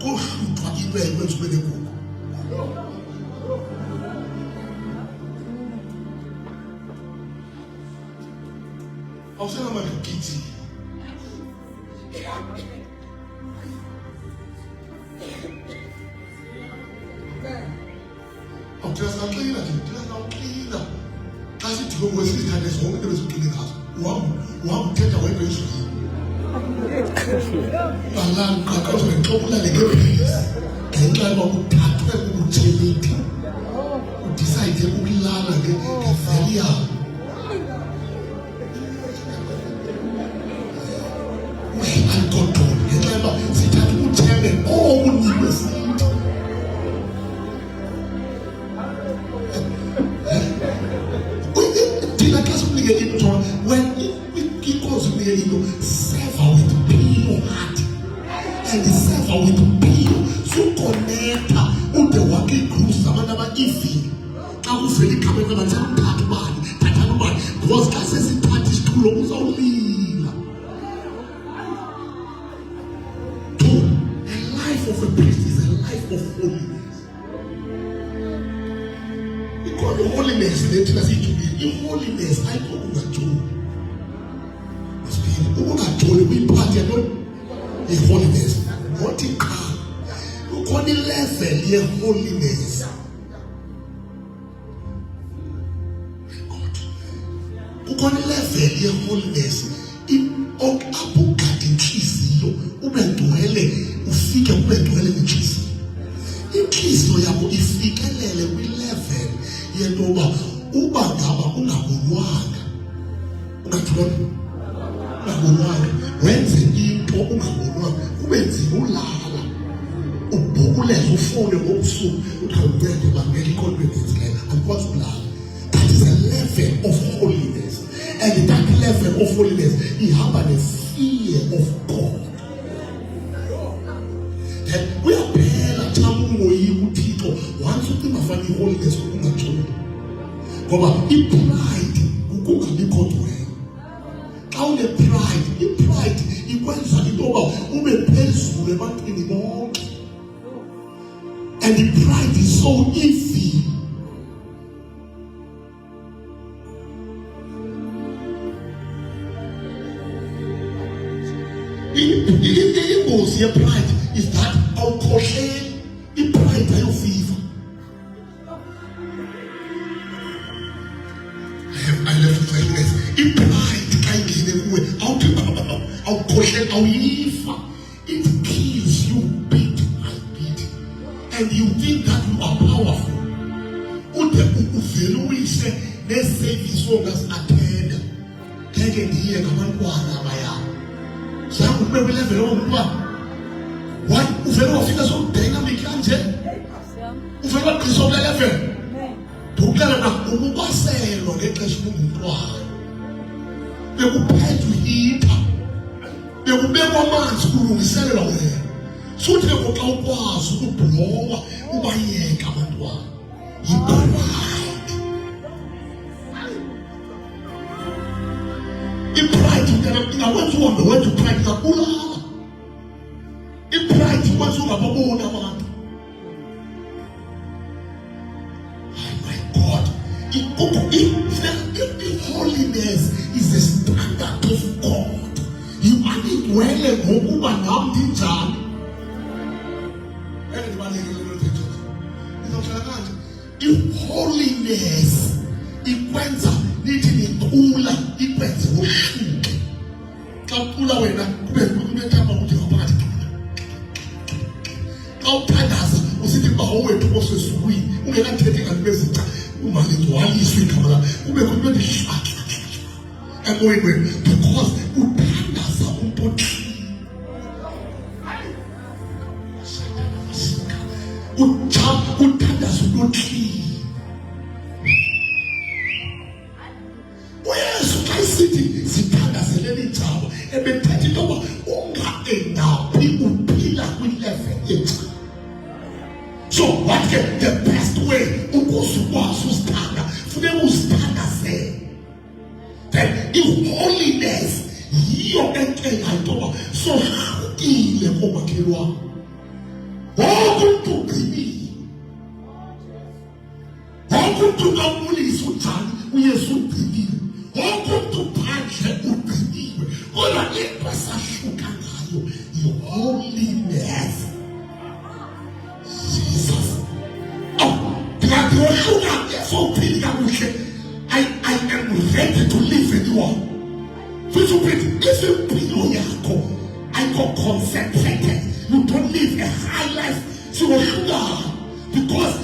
kohluthwa into yakwenza ube negugu awusenamandla ugithi awuthina singaxina nje thina sinawuxina xa sidike ngokwesizithathe zonke into beziqine ngazo uhamba uthetha wedwa ezulini Qaqazo ngenxokulale ngephilisi ngenxa yoba kuthathwe ukutheliti udicide ukulala ngeveliyam algodon ngenxa yoba sithatha ukuthembe okunikwe sithi thina xa sikunike into when inkosi kunike into seva with pure heart and seva with pure sukonekta ude wakhe igroups zabantu aba-evil xa kuvela ikamera bathela uthatha ubani thathana ubani because xa sesithatha isitulo uzawulila two a life of a priest is a life of holiness ikhona holiness lethina siyijulile i-holiness ayikho ungajuli ukungajoli kuyiphathi yantoni ye-holiness not iqha kukhona i-level ye-holiness kukhona i-level ye-holiness apho ugada inhliziyo ube ngcwele ufike ube ngcwele ngenhliziyo inhliziyo yakho ifikelele kwi-level yentoba uba ngaba ungabonwanga ungathulona ungabonwanga wenze into ungabonwanga kube nzima ulala ubhukuleze ufone ngobusuku uthawuncede bangela i-confidence leyo andikwazi ukulala. That is a level of holiness and that level of holiness ihamba ne-fear of God. Uyaphela xa ungoyika uThixo once ungafani i-holiness ungajoli ngoba i-pride ukungabikho ngcwele. Xa une-pride, i-pride ikwenza into yoba ube phezulu ebantwini bonke and the pride is so evil. Ingozi ye-pride is that awukhohleli i-pride ayofiva. I left it like this. I-pride xa ingene kuwe awukhohleli awuyifa. It kills you bit by bit and you think that you are powerful. Ude uvele uyise ne-service ongazi-athenda ngeke ndiye ngabantwana abayabo zange ube kwi-level ongumntwana. Why? Uvele wafika so-dynamic kanje uvele wagqisa kule level ndikuxela na ukukwaselwa ngexesha ubungumntwana bekuphethwe ihita bekubekwa amanzi kulungiselela wena suthi ke xa ukwazi ukublowa ubayeka abantwana yi-pride. I-pride ingakwenza uhambe wenza upride ngakubulala. I-pride ikwenza ungababoni abantu. My God, holiness is a standard of God. You are indwele ngokuba nam ndinjani. Holiness ikwenza nithi nikhula ikwenze uhluke. Xa ukhula wena kube kunethamba ukuthi ngaphakathi. Xa uthandaza usithi bawethu osesukwini ungekathethi kanibezitha umali ngwaliswe igama la kube kunto endihlatha emoyeni because uthandaza umuntu uthandaza umuntu. Uyesu xa isithi sithandazelele injabo ebethetha into yoba ungaendaphi uphila kwi-level ethi. So what the best way ukuze ukwazi usithanda funeka uzithandazele. Then i-holiness yiyo enkenga into yoba sohlukile komakhelwane. Wonke umuntu ugqinile. Wonke umuntu ukabulisa unjani uyesu ugqinile. Wonke umuntu phandle ugqiniwe. Kodwa into esahluka ngayo yi-holiness. Jesus. I am ready to live with you all. If you I got concentrated, you don't live a high life. So because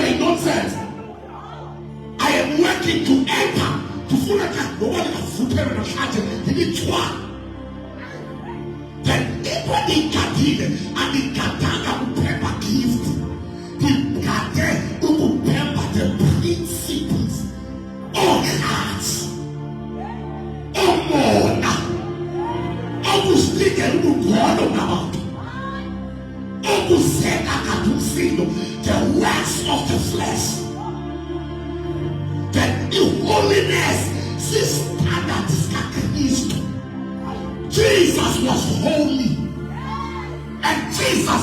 the nonsense. I am working to enter to full attack. Nobody can foot her in a shot. He needs one. Then everybody got in and the Katanga will pepper gift. The Katanga will pepper the principles. All hearts. All more. All who speak and who go on about. All who said I can do the works of the flesh. That the holiness is standard is Christ. Jesus was holy, and Jesus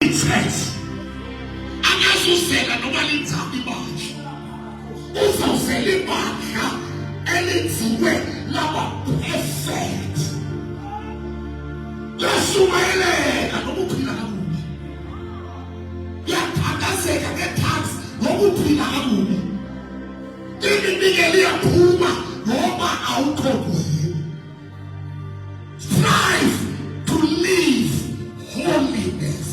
church. And as you said, nobody tell me much. Also say the back, and it's way lava perfect. That's why I don't put it. Get tax, no put strive to live holiness.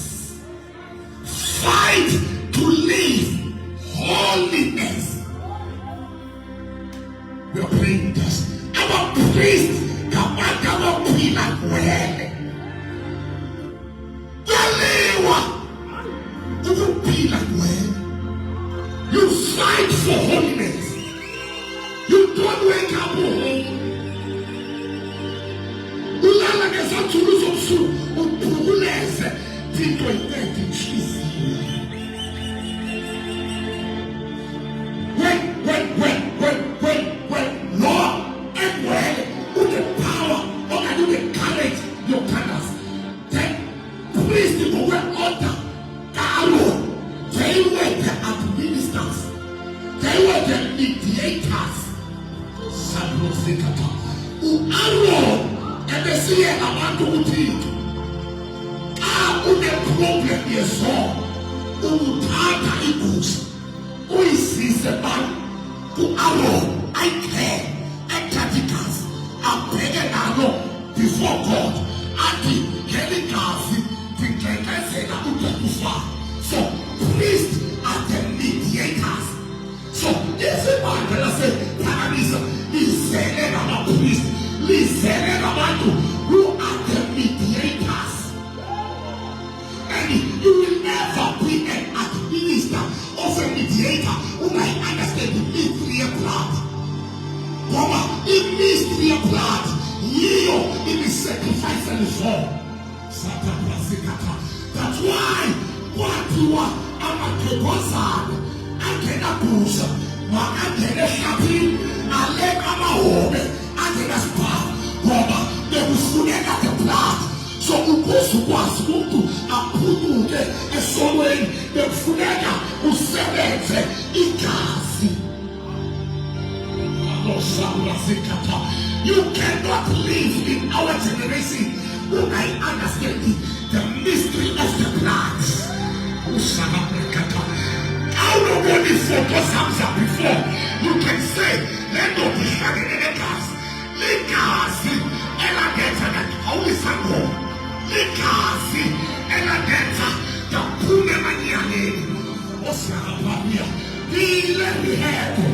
Fight to live holiness. We are praying this. Our priest, come on, you fight for holiness. You don't wake up home. Ulala ngeza tuluzo msu upuleze tinto inventi chisi. When Lord and when with the power or with the courage you can us. Then priest will order. They were the administrators. They were the mediators. Sabrosikata. Aaron and the Sia Amanduti. The problem is so. Tata equals. Who is the man? To Aaron, I care. I can't I beg Aaron before God. And the Helicasi, the Kekase, so priests are the mediators. So this is why when I say paradise, listen about priests, listen about who are the mediators. And you will never be an administrator of a mediator who might understand the mystery of blood. Mama, the mystery of blood, you in the sacrifice and the fall. That's why what you are, I'm a Kekosan, I cannot push, I cannot happy, I let my home, I cannot spot, Mama, they will soon get the blood. So who goes to was to a put a sovereign, the Funega, who said it, You cannot live in our generation who I understand the mystery of the plans. How nobody focus Hamza before you can say, let go be having any cars. Lekasi, Eladeta, that only Sango. Lekasi, Eladeta, the Punemaniani. Osarabia, Dile Riheto,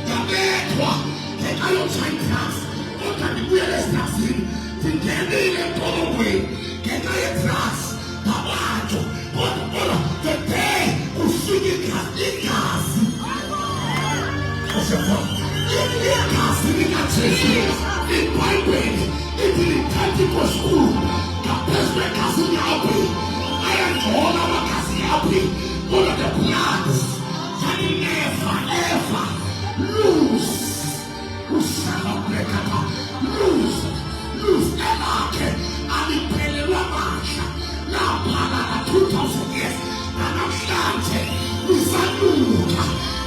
the Betwa, the Iotine class, what can the weirdest taxi, the Canadian Toloway, can I address the Bato, what the day of singing Lekasi. In my way, in the tactical school, the best way Kasi happy. I am all our Kasi happy. One of the plans that never ever lose. Lose ever. And the Pelelamasha. Now, 2,000 years. And I'm starting.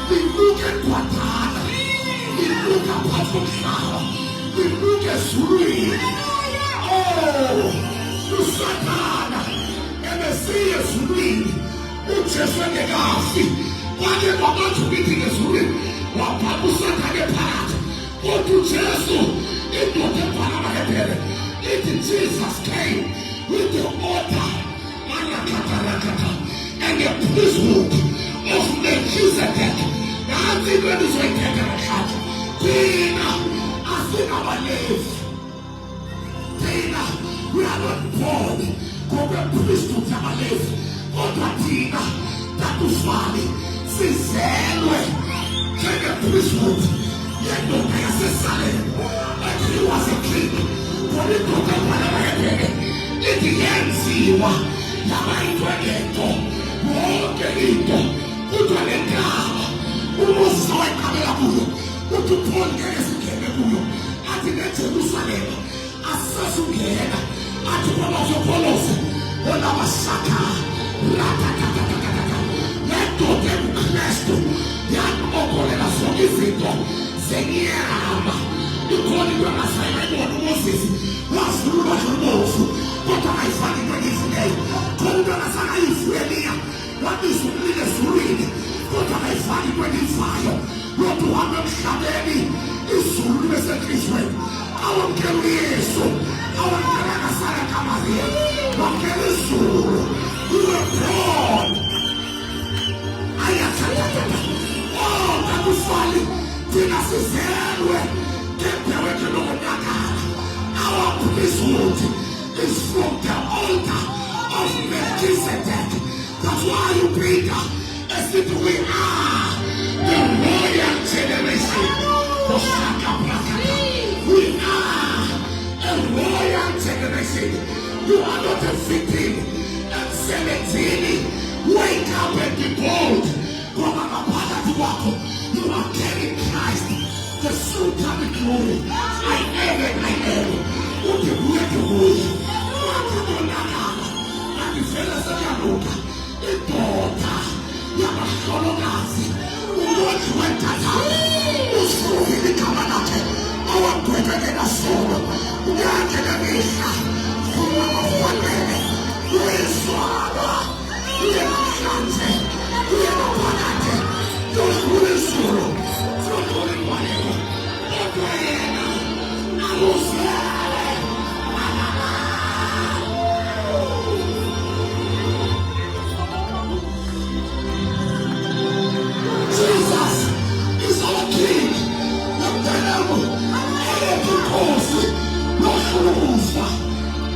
We look at Quatana. We look at Patrick. We look at Suri. Oh, Susatana. And the sea is Suri. Uchesweke kasi. Wake wabatu meeting Suri. Wapabusaka de parat. Otu Jesu. Into the Panama. Jesus came with the altar. And the priesthood of Melchizedek. Now, I think that is what I can't. Tina, I think our life. Tina, we are not born. Go the priesthood of our life. Otra Tina, that was funny. Sincerely, take the priesthood. Yet no necessary. Like he was a king. But it took a one. It the end, see what. Querido, tutto all'entrata, uno sole camera buio, tutto può che si chiede buio, a te ne Gerusalemme, a Sasughiera, a tu conosco colosso, una massacra, ratatatatatatata, letto del Cristo, di hanno la sua visita, segniamo, di cuore di una saima di un Moses, la sua famoso, quanto mai fa di quegli dei, con una sana Israelia. What is really the Surrey? What I find when you fire? What do I not Shabby? Is Surrey as a Christian? Our Kelly, our Karakasara Kamaria, what Kelly Sur, you are born. I am oh, that was funny. Tina says, get the record of our priesthood is from the altar of Melchizedek. That's why you bring us as if we are the royal generation. We are a royal generation. You are not a victim and 17. Wake up and be bold. You are carrying Christ, the soon coming glory. I am. What the word. And the fellas of Yanuka. Daughter, Yamashologasi, what went at her, who's moving the Kamanate, our greater than a soul, Yakanabisha, who of one day, who is Swaba, who is Shante, who is Panate, those who is Suru, so holy whatever, I will say. Jesus is our King. The devil, every cause, no solution.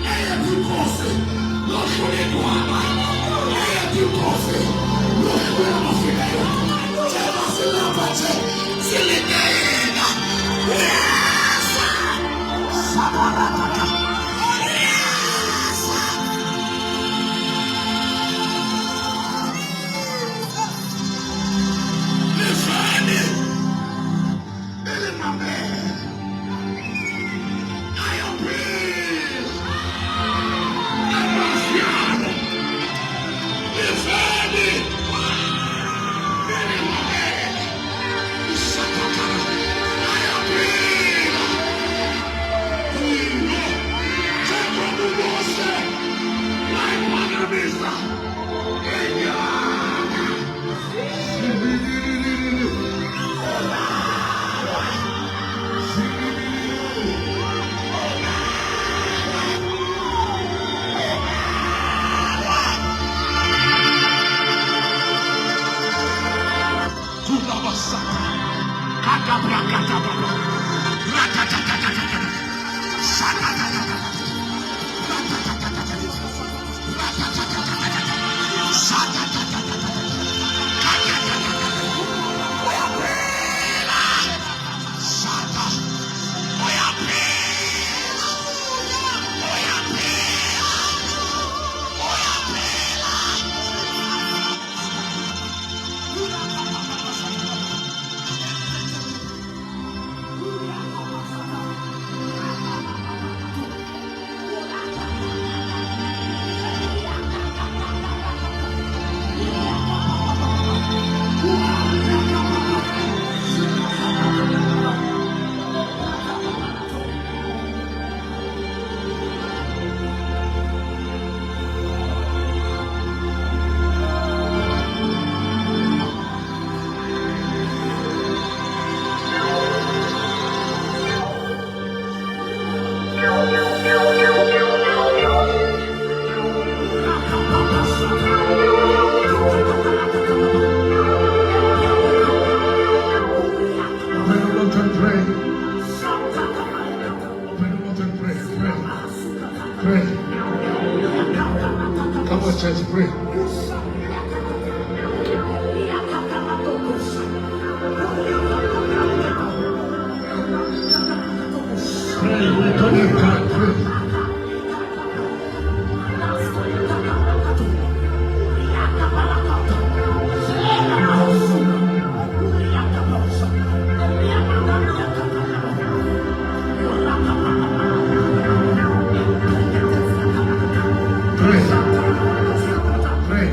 Every cause, no solution. Every cause, no solution. Jesus is our King. Silikena, yes. Sabarataka, yes. church, pray. Pray, we don't have time, pray.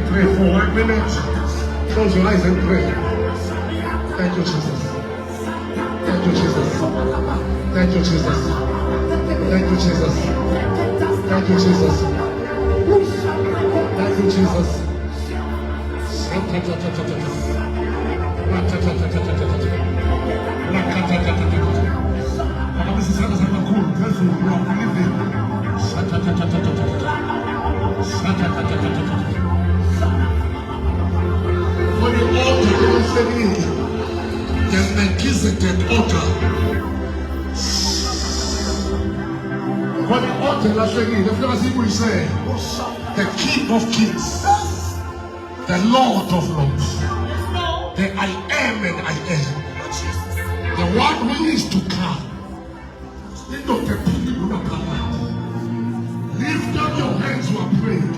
Pray for 1 minute. Close your eyes and pray. Thank you, Jesus. Thank you, Jesus. Thank you, Jesus. Thank you, Jesus. Thank you, Jesus. Thank you, Jesus. For the altar, the Melchizedek altar. For the altar, the first thing we say, the King of Kings, the Lord of Lords, the I am and I am, the one who is to come. Lift up your hands, you are praying.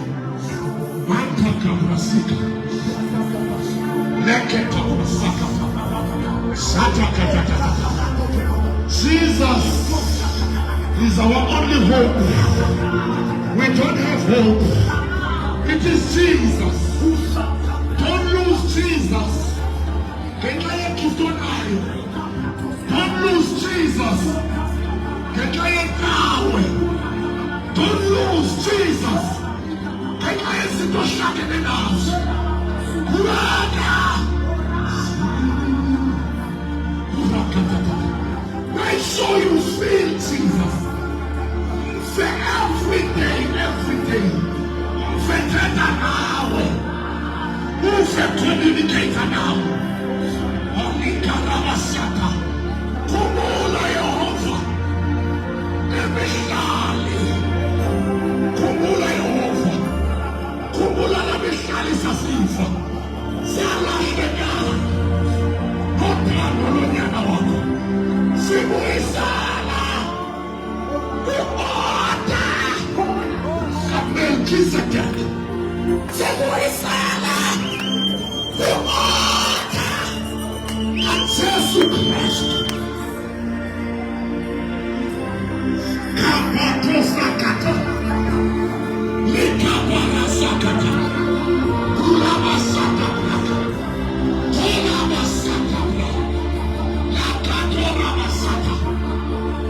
Jesus is our only hope. We don't have hope. It is Jesus. Don't lose Jesus. Don't lose Jesus. Don't lose Jesus. Make sure you feel Jesus. Say every day. Move and communicate now. Only Karabasata. Kumula Yehova. Emeshali. Kumula Yehova. Kumula na mishali sasifa. Sala shekara. Hota nolonyana wako. Simu isala. Kuota. Melchizedek. Simu isala. Kuota. Jesu Kristo. Kapatosakata. Likabarasakata. Kulabasakata. Kulabasakata. Lakatorabasata.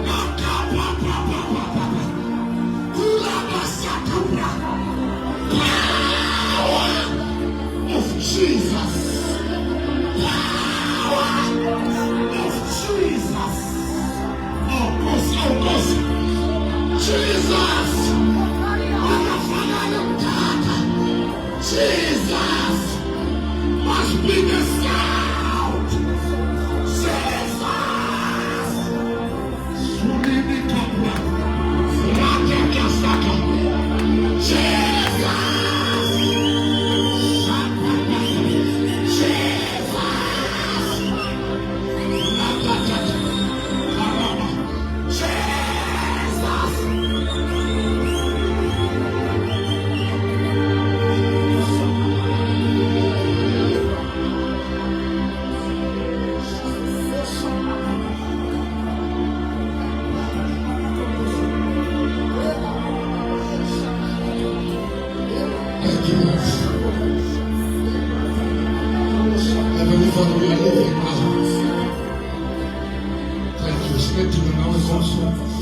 Lakapapapapapa. Kulabasakata. Power of Jesus. Power of Jesus. Oh, God. Jesus. Jesus must be the sound. Jesus. Sulini Kapla. Rata Kasaka. Jesus. Heavenly Father, we are living now. Thank you. Speak to the now also.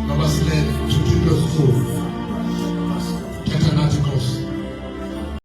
Now us led to keep us full.